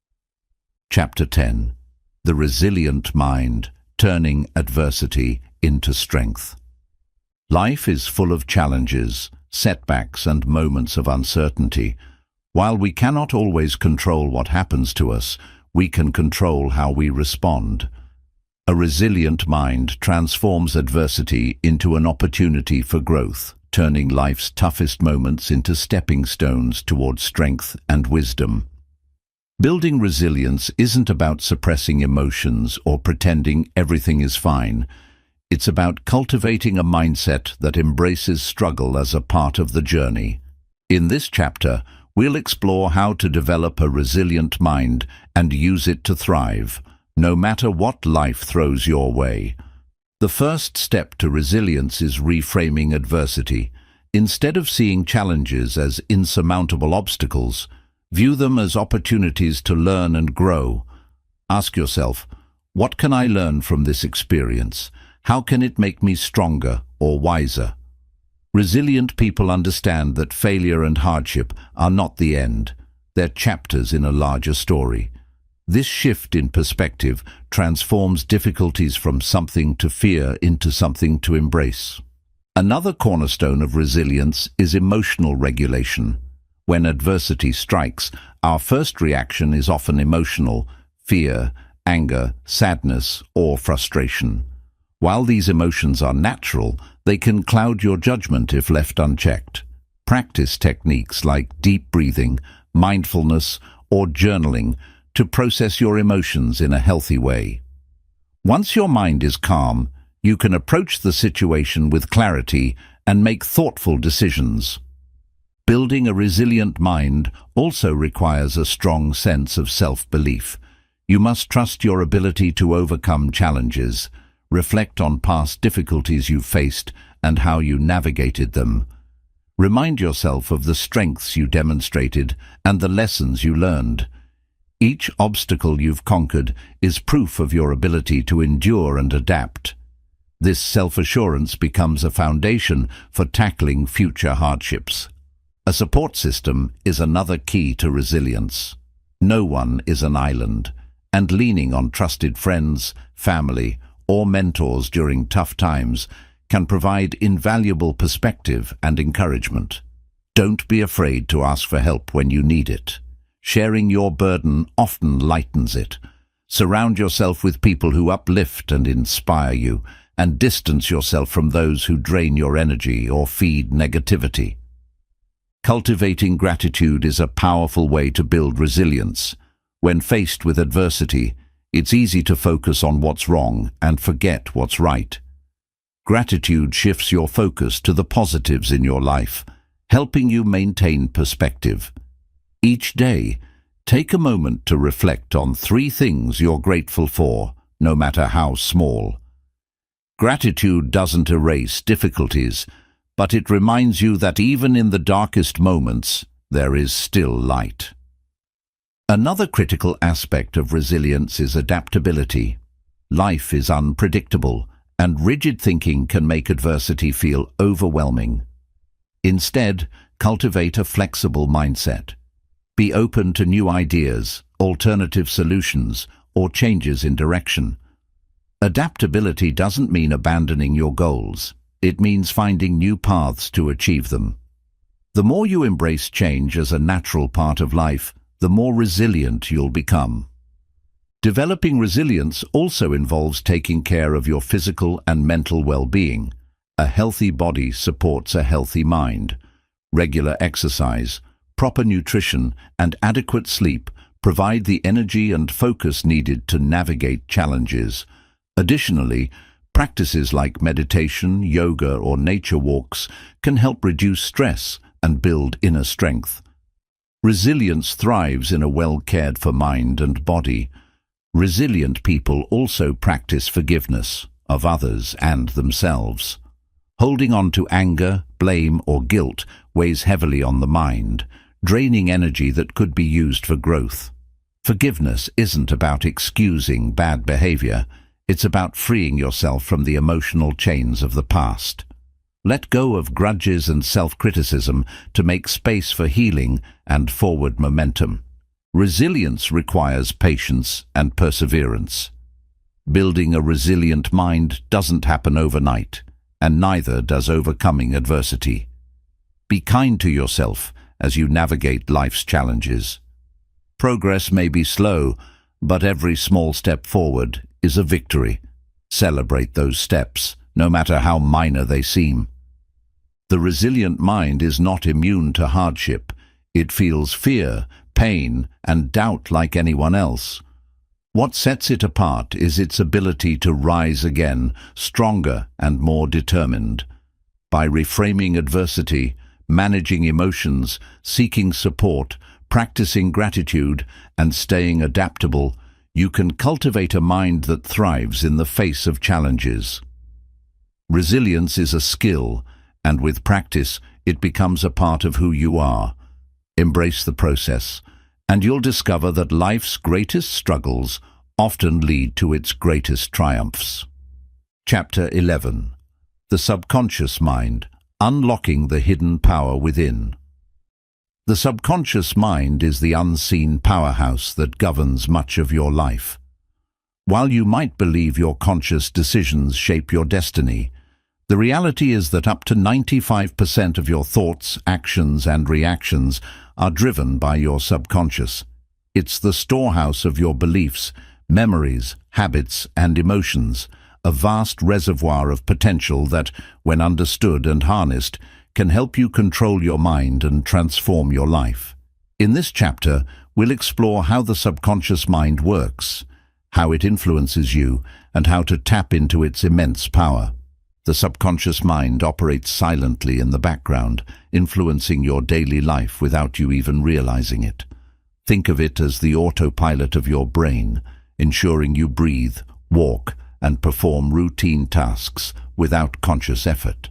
Chapter 10. The Resilient Mind, Turning Adversity into Strength. Life is full of challenges, setbacks, and moments of uncertainty. While we cannot always control what happens to us, we can control how we respond. A resilient mind transforms adversity into an opportunity for growth, turning life's toughest moments into stepping stones toward strength and wisdom. Building resilience isn't about suppressing emotions or pretending everything is fine. It's about cultivating a mindset that embraces struggle as a part of the journey. In this chapter, we'll explore how to develop a resilient mind and use it to thrive, no matter what life throws your way. The first step to resilience is reframing adversity. Instead of seeing challenges as insurmountable obstacles, view them as opportunities to learn and grow. Ask yourself, what can I learn from this experience? How can it make me stronger or wiser? Resilient people understand that failure and hardship are not the end. They're chapters in a larger story. This shift in perspective transforms difficulties from something to fear into something to embrace. Another cornerstone of resilience is emotional regulation. When adversity strikes, our first reaction is often emotional: fear, anger, sadness, or frustration. While these emotions are natural, they can cloud your judgment if left unchecked. Practice techniques like deep breathing, mindfulness, or journaling to process your emotions in a healthy way. Once your mind is calm, you can approach the situation with clarity and make thoughtful decisions. Building a resilient mind also requires a strong sense of self-belief. You must trust your ability to overcome challenges. Reflect on past difficulties you've faced and how you navigated them. Remind yourself of the strengths you demonstrated and the lessons you learned. Each obstacle you've conquered is proof of your ability to endure and adapt. This self-assurance becomes a foundation for tackling future hardships. A support system is another key to resilience. No one is an island, and leaning on trusted friends, family, or mentors during tough times can provide invaluable perspective and encouragement. Don't be afraid to ask for help when you need it. Sharing your burden often lightens it. Surround yourself with people who uplift and inspire you, and distance yourself from those who drain your energy or feed negativity. Cultivating gratitude is a powerful way to build resilience. When faced with adversity, it's easy to focus on what's wrong and forget what's right. Gratitude shifts your focus to the positives in your life, helping you maintain perspective. Each day, take a moment to reflect on 3 things you're grateful for, no matter how small. Gratitude doesn't erase difficulties, but it reminds you that even in the darkest moments, there is still light. Another critical aspect of resilience is adaptability. Life is unpredictable, and rigid thinking can make adversity feel overwhelming. Instead, cultivate a flexible mindset. Be open to new ideas, alternative solutions, or changes in direction. Adaptability doesn't mean abandoning your goals. It means finding new paths to achieve them. The more you embrace change as a natural part of life, the more resilient you'll become. Developing resilience also involves taking care of your physical and mental well-being. A healthy body supports a healthy mind. Regular exercise, proper nutrition, and adequate sleep provide the energy and focus needed to navigate challenges. Additionally, practices like meditation, yoga, or nature walks can help reduce stress and build inner strength. Resilience thrives in a well-cared-for mind and body. Resilient people also practice forgiveness of others and themselves. Holding on to anger, blame, or guilt weighs heavily on the mind, draining energy that could be used for growth. Forgiveness isn't about excusing bad behavior. It's about freeing yourself from the emotional chains of the past. Let go of grudges and self-criticism to make space for healing and forward momentum. Resilience requires patience and perseverance. Building a resilient mind doesn't happen overnight, and neither does overcoming adversity. Be kind to yourself as you navigate life's challenges. Progress may be slow, but every small step forward is a victory. Celebrate those steps, no matter how minor they seem. The resilient mind is not immune to hardship. It feels fear, pain, and doubt like anyone else. What sets it apart is its ability to rise again, stronger and more determined. By reframing adversity, managing emotions, seeking support, practicing gratitude, and staying adaptable, you can cultivate a mind that thrives in the face of challenges. Resilience is a skill, and with practice, it becomes a part of who you are. Embrace the process, and you'll discover that life's greatest struggles often lead to its greatest triumphs. Chapter 11. The Subconscious Mind, Unlocking the Hidden Power Within. The subconscious mind is the unseen powerhouse that governs much of your life. While you might believe your conscious decisions shape your destiny, the reality is that up to 95% of your thoughts, actions, and reactions are driven by your subconscious. It's the storehouse of your beliefs, memories, habits, and emotions, a vast reservoir of potential that, when understood and harnessed, can help you control your mind and transform your life. In this chapter, we'll explore how the subconscious mind works, how it influences you, and how to tap into its immense power. The subconscious mind operates silently in the background, influencing your daily life without you even realizing it. Think of it as the autopilot of your brain. ensuring you breathe, walk, and perform routine tasks without conscious effort.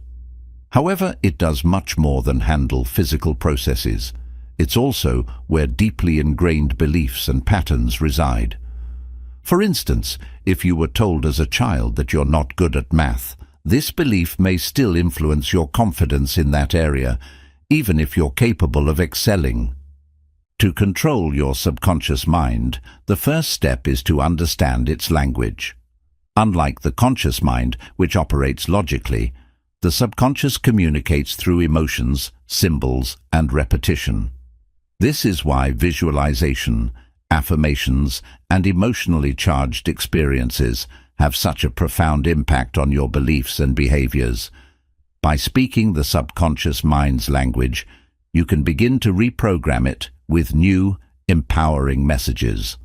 However, it does much more than handle physical processes. It's also where deeply ingrained beliefs and patterns reside. For instance, if you were told as a child that you're not good at math, this belief may still influence your confidence in that area, even if you're capable of excelling. To control your subconscious mind, the first step is to understand its language. Unlike the conscious mind, which operates logically, the subconscious communicates through emotions, symbols, and repetition. This is why visualization, affirmations, and emotionally charged experiences have such a profound impact on your beliefs and behaviors. By speaking the subconscious mind's language, you can begin to reprogram it with new, empowering messages.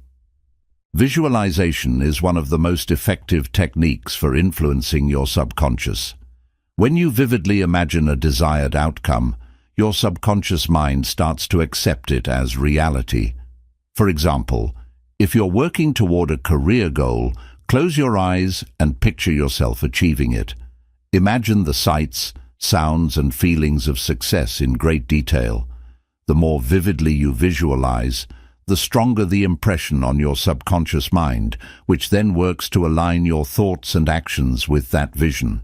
Visualization is one of the most effective techniques for influencing your subconscious. When you vividly imagine a desired outcome, your subconscious mind starts to accept it as reality. For example, if you're working toward a career goal, close your eyes and picture yourself achieving it. Imagine the sights, sounds, and feelings of success in great detail. The more vividly you visualize, the stronger the impression on your subconscious mind, which then works to align your thoughts and actions with that vision.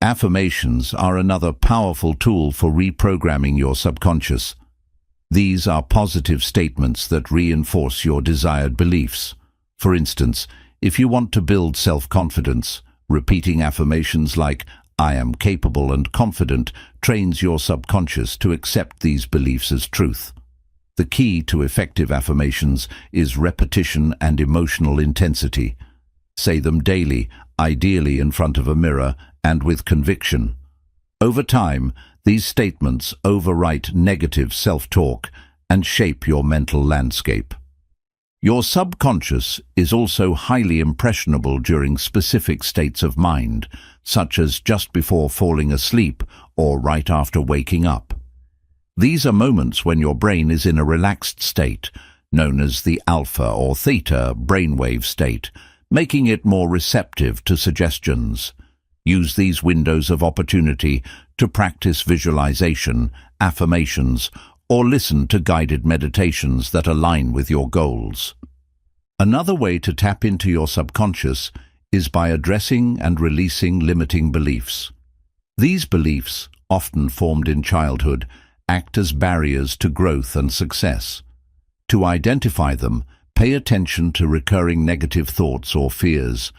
Affirmations are another powerful tool for reprogramming your subconscious. These are positive statements that reinforce your desired beliefs. For instance, if you want to build self-confidence, repeating affirmations like, "I am capable and confident," trains your subconscious to accept these beliefs as truth. The key to effective affirmations is repetition and emotional intensity. Say them daily, ideally in front of a mirror, and with conviction. Over time, these statements overwrite negative self-talk and shape your mental landscape. Your subconscious is also highly impressionable during specific states of mind, such as just before falling asleep or right after waking up. These are moments when your brain is in a relaxed state, known as the alpha or theta brainwave state, making it more receptive to suggestions. Use these windows of opportunity to practice visualization, affirmations, or listen to guided meditations that align with your goals. Another way to tap into your subconscious is by addressing and releasing limiting beliefs. These beliefs, often formed in childhood, act as barriers to growth and success. To identify them, pay attention to recurring negative thoughts or fears.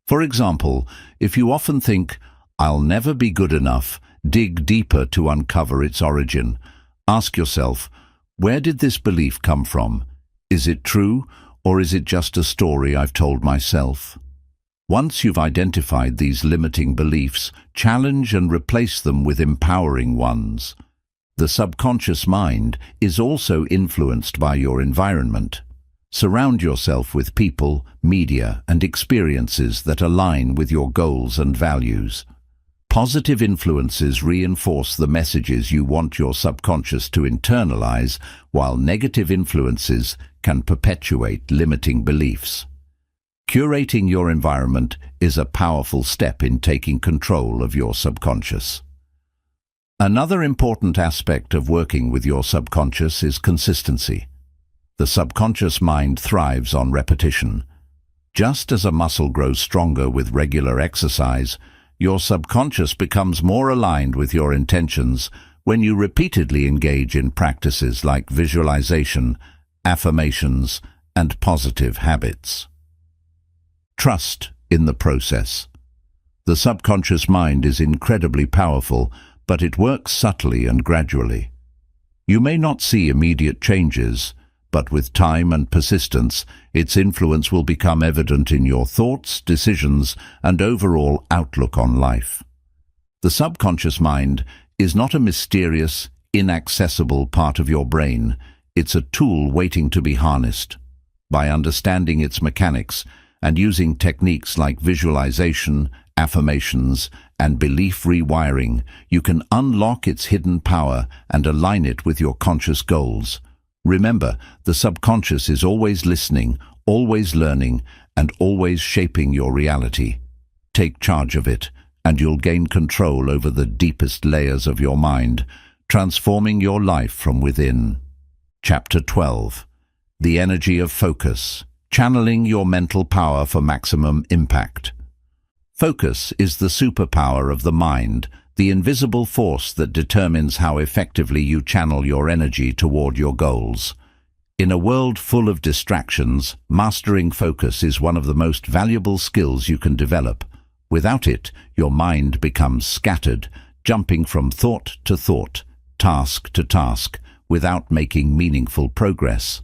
For example, if you often think, "I'll never be good enough," dig deeper to uncover its origin. Ask yourself, where did this belief come from? Is it true, or is it just a story I've told myself? Once you've identified these limiting beliefs, challenge and replace them with empowering ones. The subconscious mind is also influenced by your environment. Surround yourself with people, media, and experiences that align with your goals and values. Positive influences reinforce the messages you want your subconscious to internalize, while negative influences can perpetuate limiting beliefs. Curating your environment is a powerful step in taking control of your subconscious. Another important aspect of working with your subconscious is consistency. The subconscious mind thrives on repetition. Just as a muscle grows stronger with regular exercise, your subconscious becomes more aligned with your intentions when you repeatedly engage in practices like visualization, affirmations, and positive habits. Trust in the process. The subconscious mind is incredibly powerful, but it works subtly and gradually. You may not see immediate changes, but with time and persistence, its influence will become evident in your thoughts, decisions, and overall outlook on life. The subconscious mind is not a mysterious, inaccessible part of your brain. It's a tool waiting to be harnessed. By understanding its mechanics and using techniques like visualization, affirmations, and belief rewiring, you can unlock its hidden power and align it with your conscious goals. Remember, the subconscious is always listening, always learning and always shaping your reality. Take charge of it, and you'll gain control over the deepest layers of your mind, transforming your life from within. Chapter 12. The Energy of Focus. Channeling your mental power for maximum impact. Focus is the superpower of the mind, the invisible force that determines how effectively you channel your energy toward your goals. In a world full of distractions, mastering focus is one of the most valuable skills you can develop. Without it, your mind becomes scattered, jumping from thought to thought, task to task, without making meaningful progress.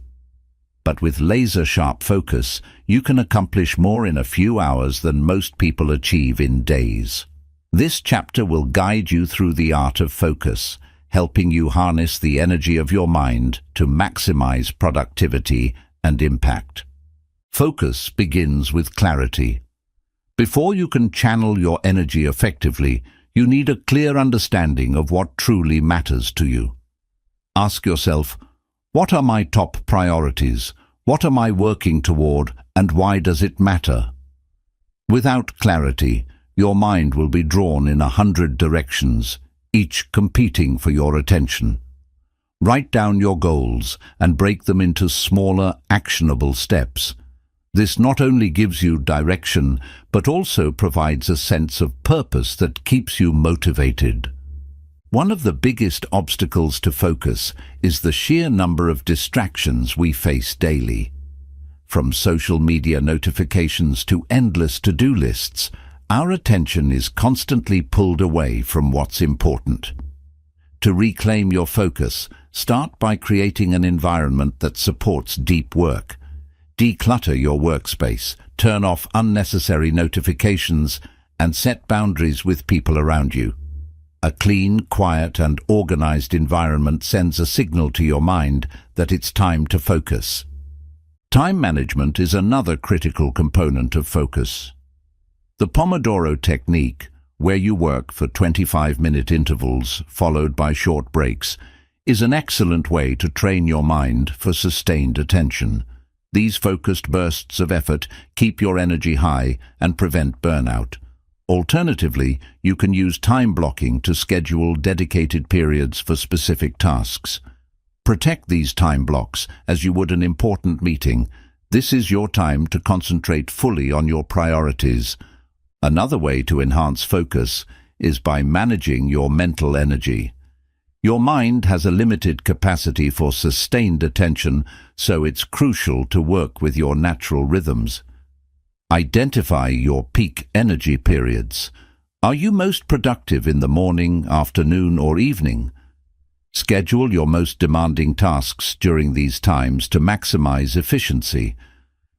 But with laser-sharp focus, you can accomplish more in a few hours than most people achieve in days. This chapter will guide you through the art of focus, helping you harness the energy of your mind to maximize productivity and impact. Focus begins with clarity. Before you can channel your energy effectively, you need a clear understanding of what truly matters to you. Ask yourself, what are my top priorities? What am I working toward, and why does it matter? Without clarity, your mind will be drawn in 100 directions, each competing for your attention. Write down your goals and break them into smaller, actionable steps. This not only gives you direction, but also provides a sense of purpose that keeps you motivated. One of the biggest obstacles to focus is the sheer number of distractions we face daily. From social media notifications to endless to-do lists, our attention is constantly pulled away from what's important. To reclaim your focus, start by creating an environment that supports deep work. Declutter your workspace, turn off unnecessary notifications, and set boundaries with people around you. A clean, quiet, and organized environment sends a signal to your mind that it's time to focus. Time management is another critical component of focus. The Pomodoro technique, where you work for 25-minute intervals followed by short breaks, is an excellent way to train your mind for sustained attention. These focused bursts of effort keep your energy high and prevent burnout. Alternatively, you can use time blocking to schedule dedicated periods for specific tasks. Protect these time blocks as you would an important meeting. This is your time to concentrate fully on your priorities. Another way to enhance focus is by managing your mental energy. Your mind has a limited capacity for sustained attention, so it's crucial to work with your natural rhythms. Identify your peak energy periods. Are you most productive in the morning, afternoon, or evening? Schedule your most demanding tasks during these times to maximize efficiency.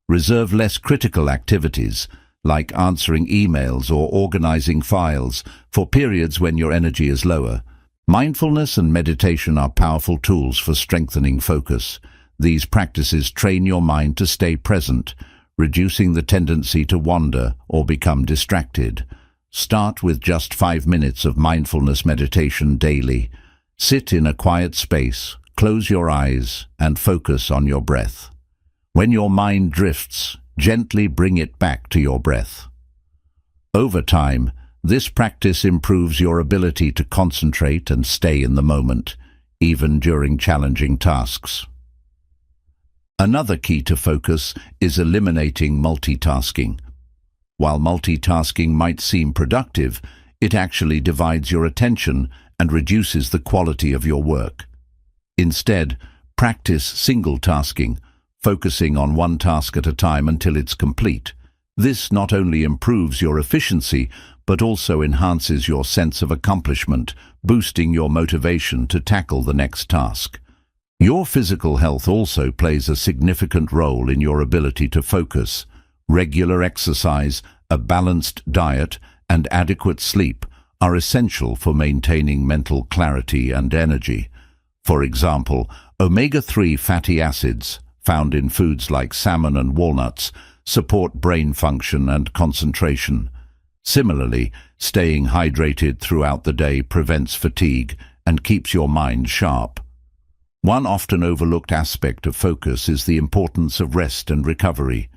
Reserve less critical activities, like answering emails or organizing files, for periods when your energy is lower. Mindfulness and meditation are powerful tools for strengthening focus. These practices train your mind to stay present, reducing the tendency to wander or become distracted. Start with just 5 minutes of mindfulness meditation daily. Sit in a quiet space, close your eyes, and focus on your breath. When your mind drifts, gently bring it back to your breath. Over time, this practice improves your ability to concentrate and stay in the moment, even during challenging tasks. Another key to focus is eliminating multitasking. While multitasking might seem productive, it actually divides your attention and reduces the quality of your work. Instead, practice single tasking, focusing on one task at a time until it's complete. This not only improves your efficiency, but also enhances your sense of accomplishment, boosting your motivation to tackle the next task. Your physical health also plays a significant role in your ability to focus. Regular exercise, a balanced diet, and adequate sleep are essential for maintaining mental clarity and energy. For example, omega-3 fatty acids, found in foods like salmon and walnuts, support brain function and concentration. Similarly, staying hydrated throughout the day prevents fatigue and keeps your mind sharp. One often overlooked aspect of focus is the importance of rest and recovery.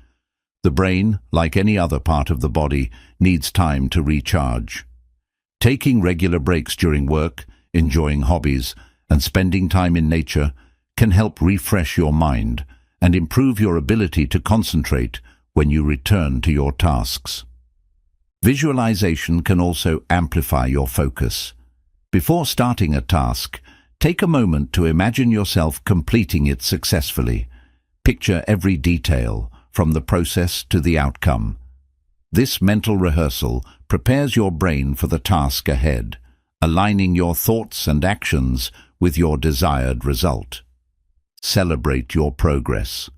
The brain, like any other part of the body, needs time to recharge. Taking regular breaks during work, enjoying hobbies, and spending time in nature can help refresh your mind and improve your ability to concentrate when you return to your tasks. Visualization can also amplify your focus. Before starting a task, take a moment to imagine yourself completing it successfully. Picture every detail, from the process to the outcome. This mental rehearsal prepares your brain for the task ahead, aligning your thoughts and actions with your desired result. Celebrate your progress.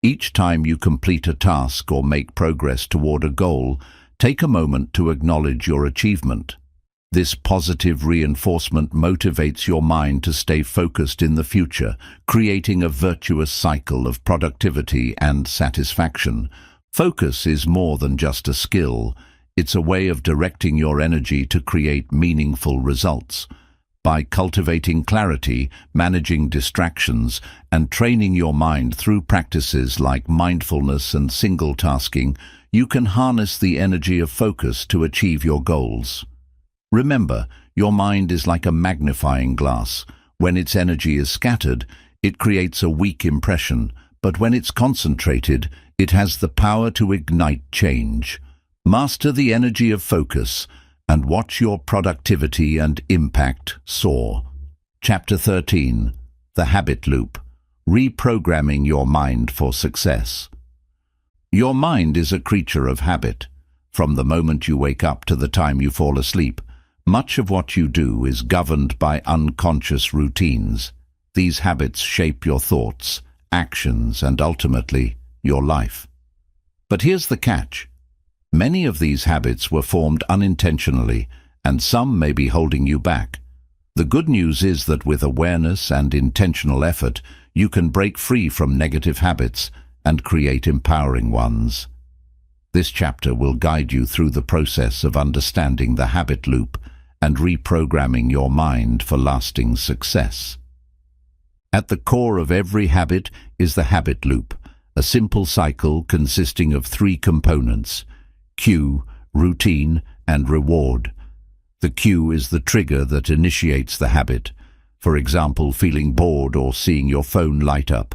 Each time you complete a task or make progress toward a goal, take a moment to acknowledge your achievement. This positive reinforcement motivates your mind to stay focused in the future, creating a virtuous cycle of productivity and satisfaction. Focus is more than just a skill. It's a way of directing your energy to create meaningful results. By cultivating clarity, managing distractions, and training your mind through practices like mindfulness and single tasking, you can harness the energy of focus to achieve your goals. Remember, your mind is like a magnifying glass. When its energy is scattered, it creates a weak impression, but when it's concentrated, it has the power to ignite change. Master the energy of focus and watch your productivity and impact soar. Chapter 13. The Habit Loop. Reprogramming your mind for success. Your mind is a creature of habit. From the moment you wake up to the time you fall asleep, much of what you do is governed by unconscious routines. These habits shape your thoughts, actions, and ultimately, your life. But here's the catch. Many of these habits were formed unintentionally, and some may be holding you back. The good news is that with awareness and intentional effort, you can break free from negative habits and create empowering ones. This chapter will guide you through the process of understanding the habit loop and reprogramming your mind for lasting success. At the core of every habit is the habit loop, a simple cycle consisting of three components: cue, routine, and reward. The cue is the trigger that initiates the habit, for example, feeling bored or seeing your phone light up.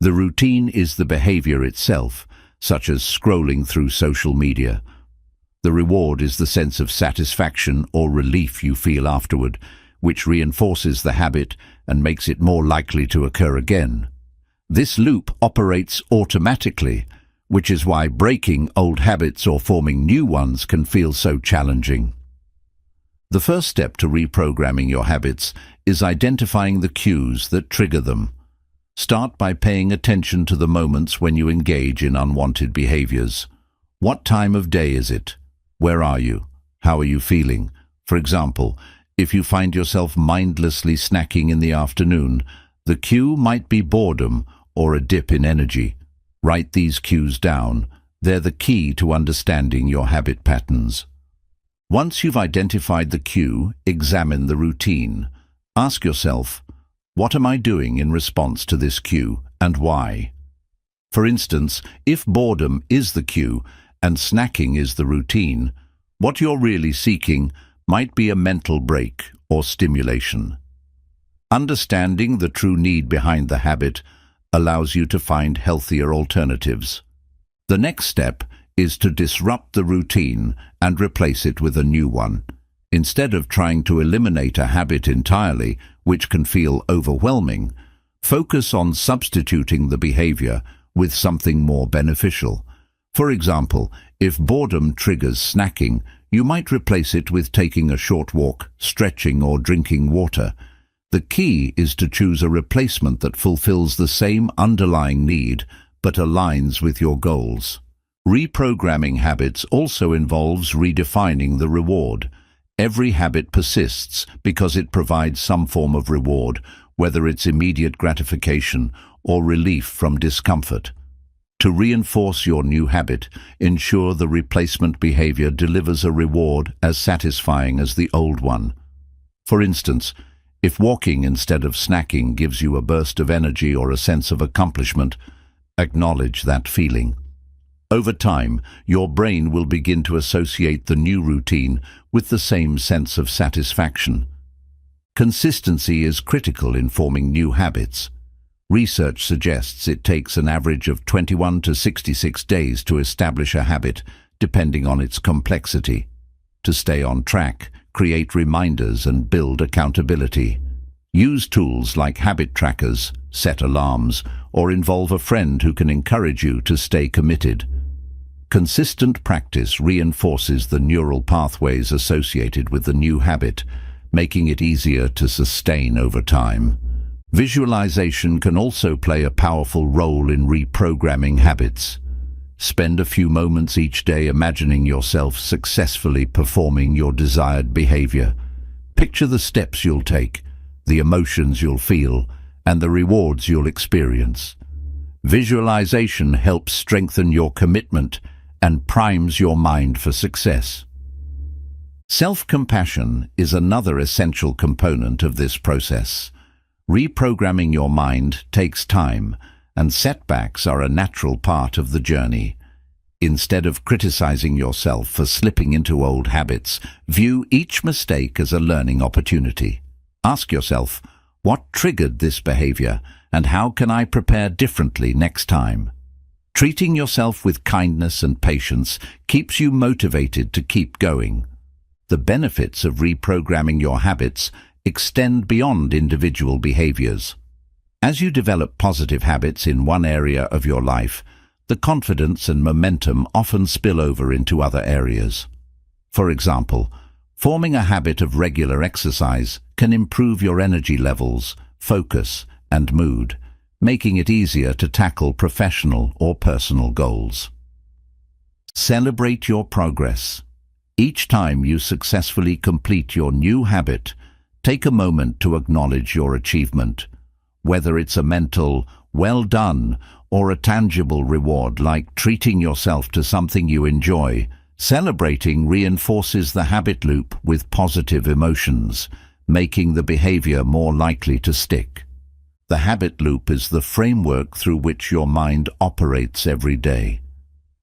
The routine is the behavior itself, such as scrolling through social media. The reward is the sense of satisfaction or relief you feel afterward, which reinforces the habit and makes it more likely to occur again. This loop operates automatically, which is why breaking old habits or forming new ones can feel so challenging. The first step to reprogramming your habits is identifying the cues that trigger them. Start by paying attention to the moments when you engage in unwanted behaviors. What time of day is it? Where are you? How are you feeling? For example, if you find yourself mindlessly snacking in the afternoon, the cue might be boredom or a dip in energy. Write these cues down. They're the key to understanding your habit patterns. Once you've identified the cue, examine the routine. Ask yourself, what am I doing in response to this cue, and why? For instance, if boredom is the cue and snacking is the routine, what you're really seeking might be a mental break or stimulation. Understanding the true need behind the habit allows you to find healthier alternatives. The next step is to disrupt the routine and replace it with a new one. Instead of trying to eliminate a habit entirely, which can feel overwhelming, focus on substituting the behavior with something more beneficial. For example, if boredom triggers snacking, you might replace it with taking a short walk, stretching, or drinking water. The key is to choose a replacement that fulfills the same underlying need but aligns with your goals. Reprogramming habits also involves redefining the reward. Every habit persists because it provides some form of reward, whether it's immediate gratification or relief from discomfort. To reinforce your new habit, ensure the replacement behavior delivers a reward as satisfying as the old one. For instance, If walking instead of snacking gives you a burst of energy or a sense of accomplishment, acknowledge that feeling. Over time, your brain will begin to associate the new routine with the same sense of satisfaction. Consistency is critical in forming new habits. Research suggests it takes an average of 21 to 66 days to establish a habit, depending on its complexity. To stay on track, create reminders and build accountability. Use tools like habit trackers, set alarms, or involve a friend who can encourage you to stay committed. Consistent practice reinforces the neural pathways associated with the new habit, making it easier to sustain over time. Visualization can also play a powerful role in reprogramming habits. Spend a few moments each day imagining yourself successfully performing your desired behavior. Picture the steps you'll take, the emotions you'll feel, and the rewards you'll experience. Visualization helps strengthen your commitment and primes your mind for success. Self-compassion is another essential component of this process. Reprogramming your mind takes time, and setbacks are a natural part of the journey. Instead of criticizing yourself for slipping into old habits, view each mistake as a learning opportunity. Ask yourself, what triggered this behavior, and how can I prepare differently next time? Treating yourself with kindness and patience keeps you motivated to keep going. The benefits of reprogramming your habits extend beyond individual behaviors. As you develop positive habits in one area of your life, the confidence and momentum often spill over into other areas. For example, forming a habit of regular exercise can improve your energy levels, focus, and mood, making it easier to tackle professional or personal goals. Celebrate your progress. Each time you successfully complete your new habit, take a moment to acknowledge your achievement, whether it's a mental, well done, or a tangible reward like treating yourself to something you enjoy. Celebrating reinforces the habit loop with positive emotions, making the behavior more likely to stick. The habit loop is the framework through which your mind operates every day.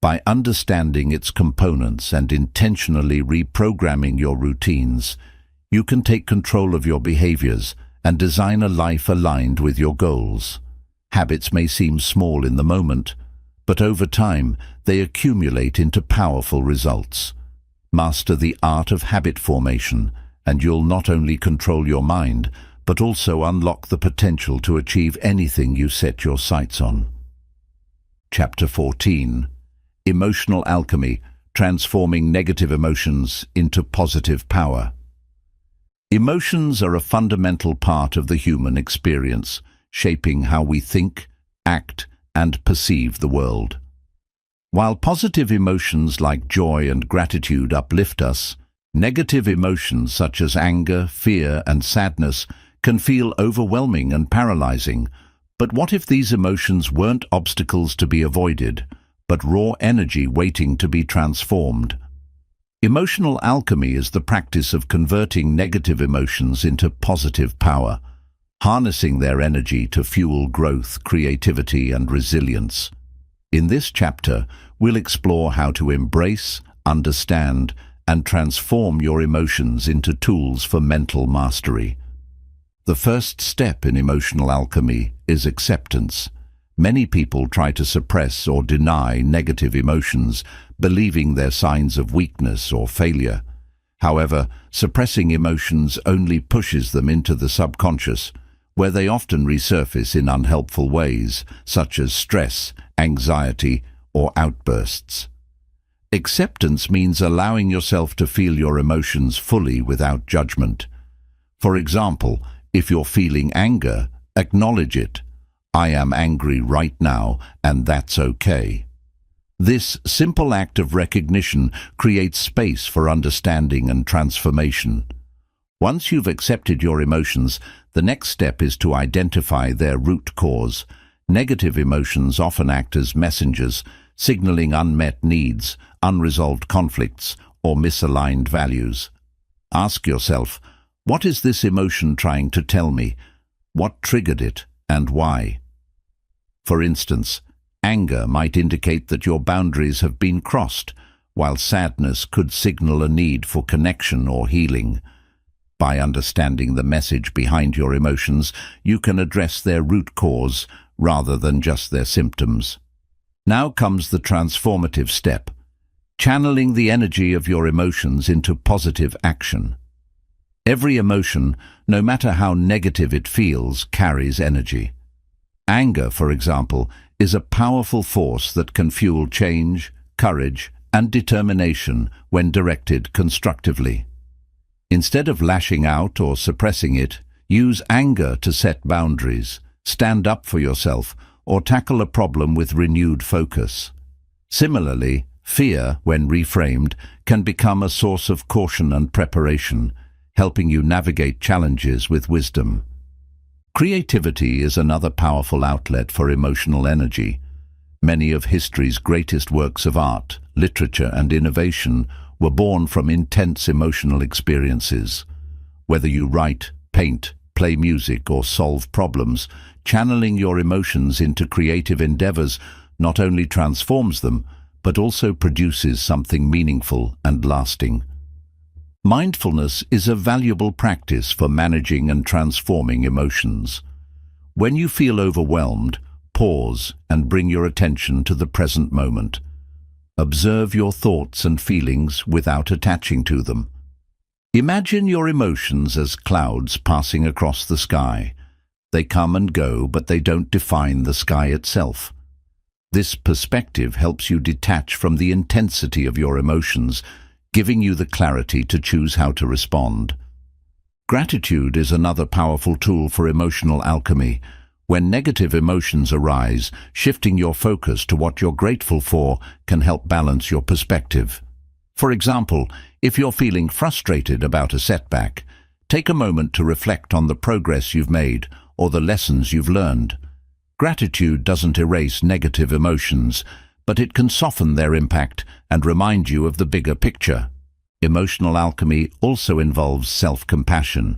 By understanding its components and intentionally reprogramming your routines, you can take control of your behaviors and design a life aligned with your goals. Habits may seem small in the moment, but over time they accumulate into powerful results. Master the art of habit formation, and you'll not only control your mind, but also unlock the potential to achieve anything you set your sights on. Chapter 14. Emotional Alchemy, Transforming Negative Emotions into Positive Power. Emotions are a fundamental part of the human experience, shaping how we think, act, and perceive the world. While positive emotions like joy and gratitude uplift us, negative emotions such as anger, fear, and sadness can feel overwhelming and paralyzing. But what if these emotions weren't obstacles to be avoided, but raw energy waiting to be transformed? Emotional alchemy is the practice of converting negative emotions into positive power, harnessing their energy to fuel growth, creativity, and resilience. In this chapter, we'll explore how to embrace, understand, and transform your emotions into tools for mental mastery. The first step in emotional alchemy is acceptance. Many people try to suppress or deny negative emotions, believing they're signs of weakness or failure. However, suppressing emotions only pushes them into the subconscious, where they often resurface in unhelpful ways, such as stress, anxiety, or outbursts. Acceptance means allowing yourself to feel your emotions fully without judgment. For example, if you're feeling anger, acknowledge it. I am angry right now, and that's okay. This simple act of recognition creates space for understanding and transformation. Once you've accepted your emotions, the next step is to identify their root cause. Negative emotions often act as messengers, signaling unmet needs, unresolved conflicts, or misaligned values. Ask yourself, What is this emotion trying to tell me? What triggered it, and why? For instance, anger might indicate that your boundaries have been crossed, while sadness could signal a need for connection or healing. By understanding the message behind your emotions, you can address their root cause rather than just their symptoms. Now comes the transformative step, channeling the energy of your emotions into positive action. Every emotion, no matter how negative it feels, carries energy. Anger, for example, is a powerful force that can fuel change, courage, and determination when directed constructively. Instead of lashing out or suppressing it, use anger to set boundaries, stand up for yourself, or tackle a problem with renewed focus. Similarly, fear, when reframed, can become a source of caution and preparation, helping you navigate challenges with wisdom. Creativity is another powerful outlet for emotional energy. Many of history's greatest works of art, literature, and innovation were born from intense emotional experiences. Whether you write, paint, play music, or solve problems, channeling your emotions into creative endeavors not only transforms them, but also produces something meaningful and lasting. Mindfulness is a valuable practice for managing and transforming emotions. When you feel overwhelmed, pause and bring your attention to the present moment. Observe your thoughts and feelings without attaching to them. Imagine your emotions as clouds passing across the sky. They come and go, but they don't define the sky itself. This perspective helps you detach from the intensity of your emotions, giving you the clarity to choose how to respond. Gratitude is another powerful tool for emotional alchemy. When negative emotions arise, shifting your focus to what you're grateful for can help balance your perspective. For example, if you're feeling frustrated about a setback, take a moment to reflect on the progress you've made or the lessons you've learned. Gratitude doesn't erase negative emotions, but it can soften their impact and remind you of the bigger picture. Emotional alchemy also involves self-compassion.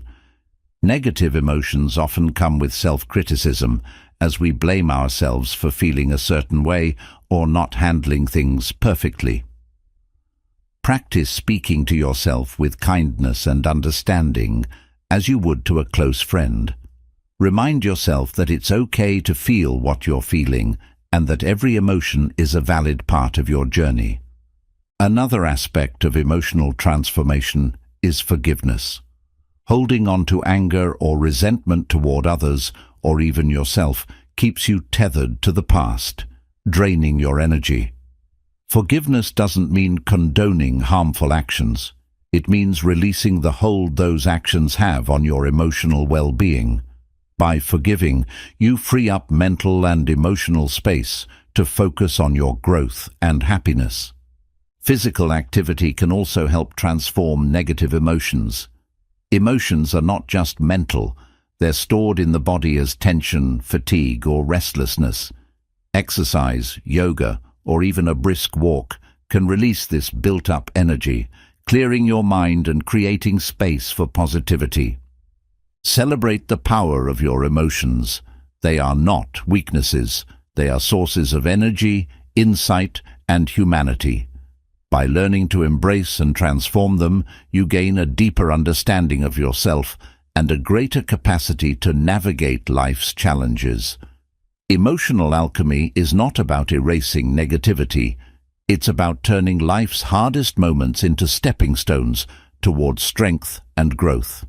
Negative emotions often come with self-criticism, as we blame ourselves for feeling a certain way or not handling things perfectly. Practice speaking to yourself with kindness and understanding, as you would to a close friend. Remind yourself that it's okay to feel what you're feeling, and that every emotion is a valid part of your journey. Another aspect of emotional transformation is forgiveness. Holding on to anger or resentment toward others, or even yourself, keeps you tethered to the past, draining your energy. Forgiveness doesn't mean condoning harmful actions. It means releasing the hold those actions have on your emotional well-being. By forgiving, you free up mental and emotional space to focus on your growth and happiness. Physical activity can also help transform negative emotions. Emotions are not just mental, they're stored in the body as tension, fatigue, or restlessness. Exercise, yoga, or even a brisk walk can release this built-up energy, clearing your mind and creating space for positivity. Celebrate the power of your emotions. They are not weaknesses. They are sources of energy, insight, and humanity. By learning to embrace and transform them, you gain a deeper understanding of yourself and a greater capacity to navigate life's challenges. Emotional alchemy is not about erasing negativity. It's about turning life's hardest moments into stepping stones towards strength and growth.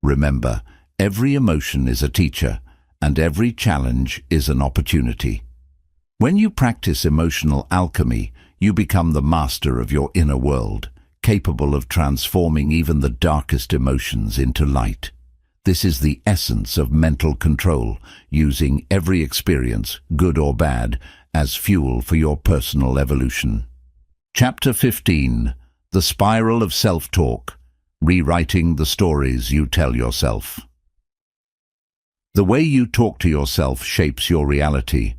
Remember, every emotion is a teacher, and every challenge is an opportunity. When you practice emotional alchemy, you become the master of your inner world, capable of transforming even the darkest emotions into light. This is the essence of mental control, using every experience, good or bad, as fuel for your personal evolution. Chapter 15. The Spiral of Self-Talk. Rewriting the stories you tell yourself. The way you talk to yourself shapes your reality.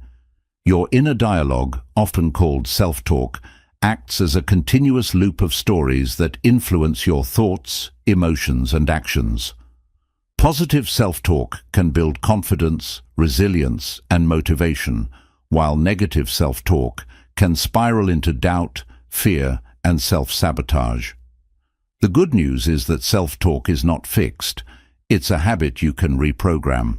Your inner dialogue, often called self-talk, acts as a continuous loop of stories that influence your thoughts, emotions, and actions. Positive self-talk can build confidence, resilience, and motivation, while negative self-talk can spiral into doubt, fear, and self-sabotage. The good news is that self-talk is not fixed. It's a habit you can reprogram.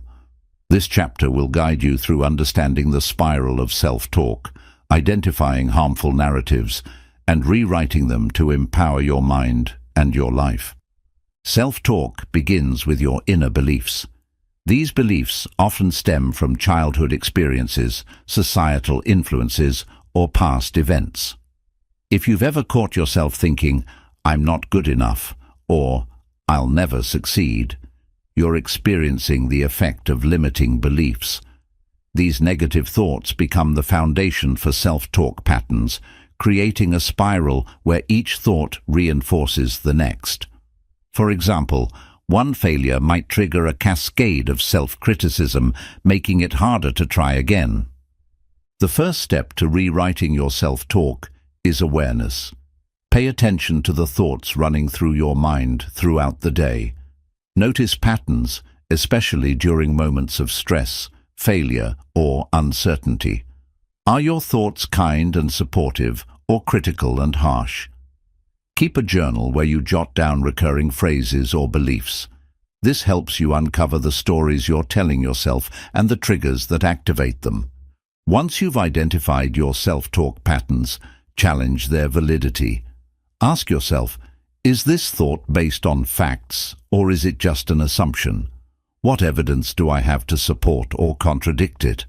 This chapter will guide you through understanding the spiral of self-talk, identifying harmful narratives, and rewriting them to empower your mind and your life. Self-talk begins with your inner beliefs. These beliefs often stem from childhood experiences, societal influences, or past events. If you've ever caught yourself thinking, "I'm not good enough," or "I'll never succeed," you're experiencing the effect of limiting beliefs. These negative thoughts become the foundation for self-talk patterns, creating a spiral where each thought reinforces the next. For example, one failure might trigger a cascade of self-criticism, making it harder to try again. The first step to rewriting your self-talk is awareness. Pay attention to the thoughts running through your mind throughout the day. Notice patterns, especially during moments of stress, failure, or uncertainty. Are your thoughts kind and supportive, or critical and harsh? Keep a journal where you jot down recurring phrases or beliefs. This helps you uncover the stories you're telling yourself and the triggers that activate them. Once you've identified your self-talk patterns, challenge their validity. Ask yourself, is this thought based on facts, or is it just an assumption? What evidence do I have to support or contradict it?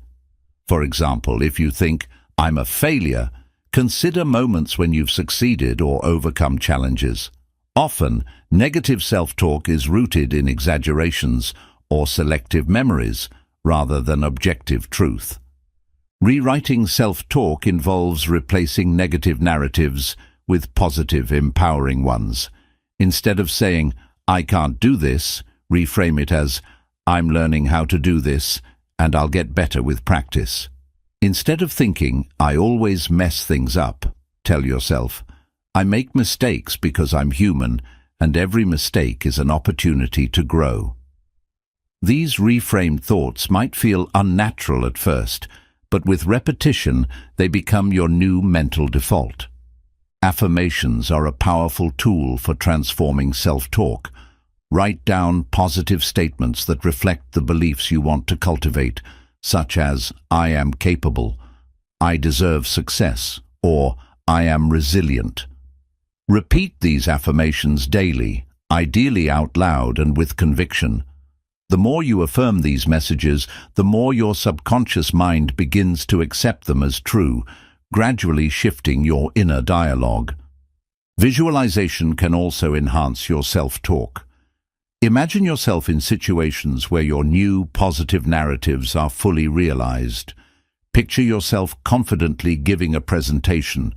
For example, if you think, "I'm a failure," consider moments when you've succeeded or overcome challenges. Often, negative self-talk is rooted in exaggerations or selective memories, rather than objective truth. Rewriting self-talk involves replacing negative narratives with positive, empowering ones. Instead of saying, "I can't do this," reframe it as, "I'm learning how to do this, and I'll get better with practice." Instead of thinking, "I always mess things up," tell yourself, "I make mistakes because I'm human, and every mistake is an opportunity to grow." These reframed thoughts might feel unnatural at first, but with repetition, they become your new mental default. Affirmations are a powerful tool for transforming self-talk. Write down positive statements that reflect the beliefs you want to cultivate, such as, "I am capable," "I deserve success," or "I am resilient." Repeat these affirmations daily, ideally out loud and with conviction. The more you affirm these messages, the more your subconscious mind begins to accept them as true, gradually shifting your inner dialogue. Visualization can also enhance your self-talk. Imagine yourself in situations where your new positive narratives are fully realized. Picture yourself confidently giving a presentation,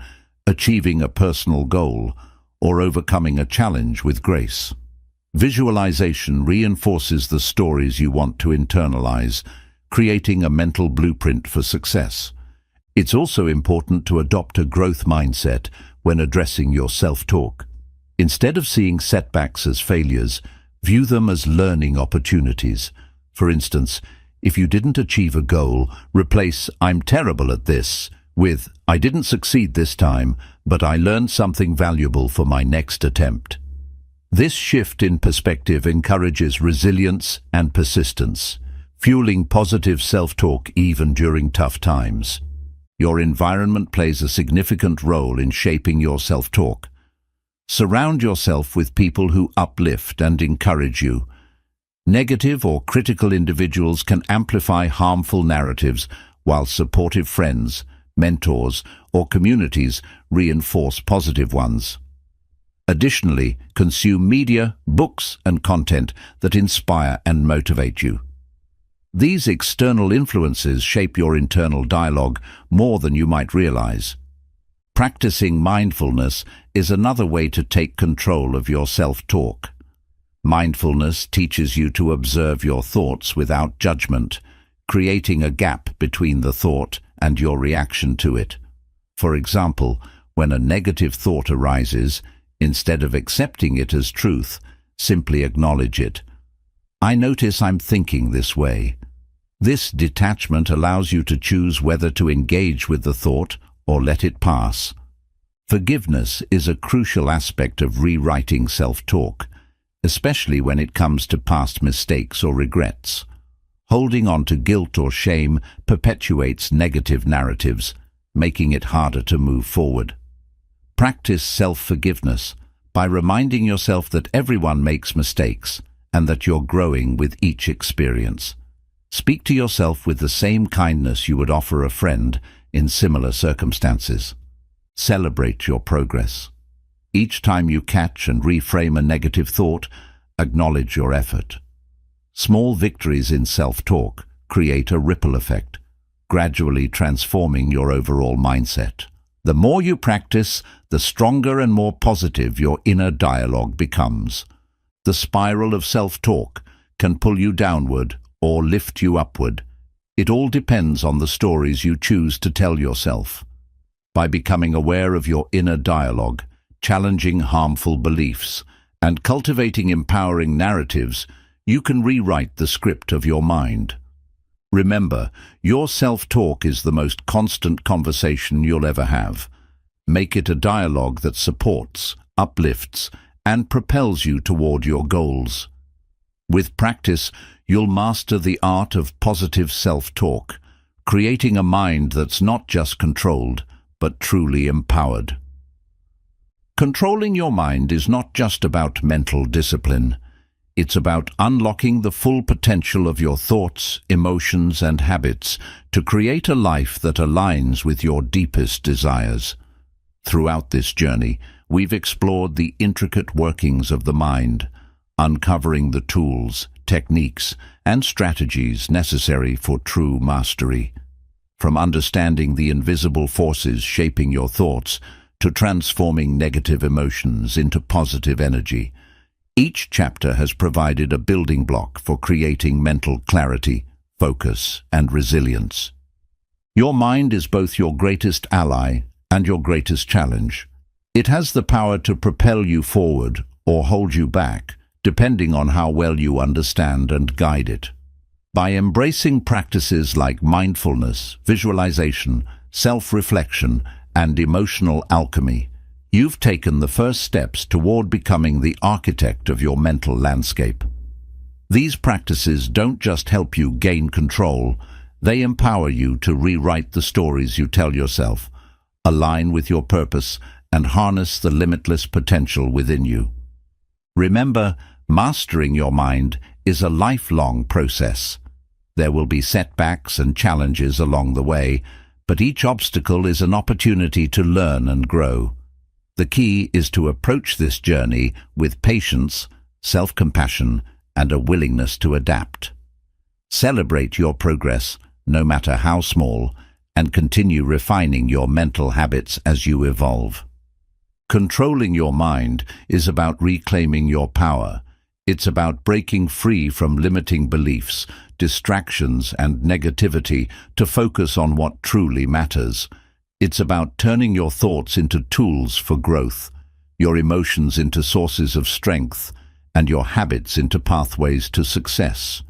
achieving a personal goal, or overcoming a challenge with grace. Visualization reinforces the stories you want to internalize, creating a mental blueprint for success. It's also important to adopt a growth mindset when addressing your self-talk. Instead of seeing setbacks as failures, view them as learning opportunities. For instance, if you didn't achieve a goal, replace "I'm terrible at this" with "I didn't succeed this time, but I learned something valuable for my next attempt." This shift in perspective encourages resilience and persistence, fueling positive self-talk even during tough times. Your environment plays a significant role in shaping your self-talk. Surround yourself with people who uplift and encourage you. Negative or critical individuals can amplify harmful narratives, while supportive friends, mentors, or communities reinforce positive ones. Additionally, consume media, books, and content that inspire and motivate you. These external influences shape your internal dialogue more than you might realize. Practicing mindfulness is another way to take control of your self-talk. Mindfulness teaches you to observe your thoughts without judgment, creating a gap between the thought and your reaction to it. For example, When a negative thought arises, instead of accepting it as truth, simply acknowledge it. I notice I'm thinking this way. This detachment allows you to choose whether to engage with the thought or let it pass. Forgiveness is a crucial aspect of rewriting self-talk, especially when it comes to past mistakes or regrets. Holding on to guilt or shame perpetuates negative narratives, making it harder to move forward. Practice self-forgiveness by reminding yourself that everyone makes mistakes and that you're growing with each experience. Speak to yourself with the same kindness you would offer a friend in similar circumstances. Celebrate your progress. Each time you catch and reframe a negative thought, acknowledge your effort. Small victories in self-talk create a ripple effect, gradually transforming your overall mindset. The more you practice, the stronger and more positive your inner dialogue becomes. The spiral of self-talk can pull you downward or lift you upward. It all depends on the stories you choose to tell yourself. By becoming aware of your inner dialogue, challenging harmful beliefs, and cultivating empowering narratives, you can rewrite the script of your mind. Remember, your self-talk is the most constant conversation you'll ever have. Make it a dialogue that supports, uplifts, and propels you toward your goals. With practice, you'll master the art of positive self-talk, creating a mind that's not just controlled, but truly empowered. Controlling your mind is not just about mental discipline. It's about unlocking the full potential of your thoughts, emotions, and habits to create a life that aligns with your deepest desires. Throughout this journey, we've explored the intricate workings of the mind, uncovering the tools, techniques, and strategies necessary for true mastery. From understanding the invisible forces shaping your thoughts to transforming negative emotions into positive energy, each chapter has provided a building block for creating mental clarity, focus, and resilience. Your mind is both your greatest ally and your greatest challenge. It has the power to propel you forward or hold you back, depending on how well you understand and guide it. By embracing practices like mindfulness, visualization, self-reflection, and emotional alchemy, you've taken the first steps toward becoming the architect of your mental landscape. These practices don't just help you gain control, they empower you to rewrite the stories you tell yourself, align with your purpose, and harness the limitless potential within you. Remember, mastering your mind is a lifelong process. There will be setbacks and challenges along the way, but each obstacle is an opportunity to learn and grow. The key is to approach this journey with patience, self-compassion, and a willingness to adapt. Celebrate your progress, no matter how small, and continue refining your mental habits as you evolve. Controlling your mind is about reclaiming your power. It's about breaking free from limiting beliefs, distractions, and negativity to focus on what truly matters. It's about turning your thoughts into tools for growth, your emotions into sources of strength, and your habits into pathways to success.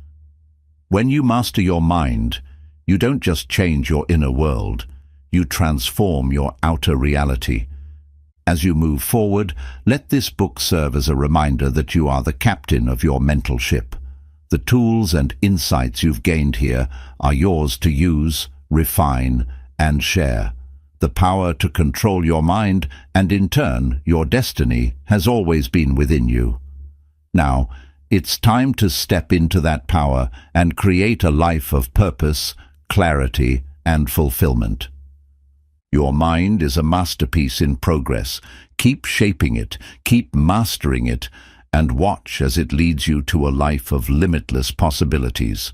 When you master your mind, you don't just change your inner world, you transform your outer reality. As you move forward, let this book serve as a reminder that you are the captain of your mental ship. The tools and insights you've gained here are yours to use, refine, and share. The power to control your mind, and in turn, your destiny, has always been within you. Now, it's time to step into that power and create a life of purpose, clarity, and fulfillment. Your mind is a masterpiece in progress. Keep shaping it, keep mastering it, and watch as it leads you to a life of limitless possibilities.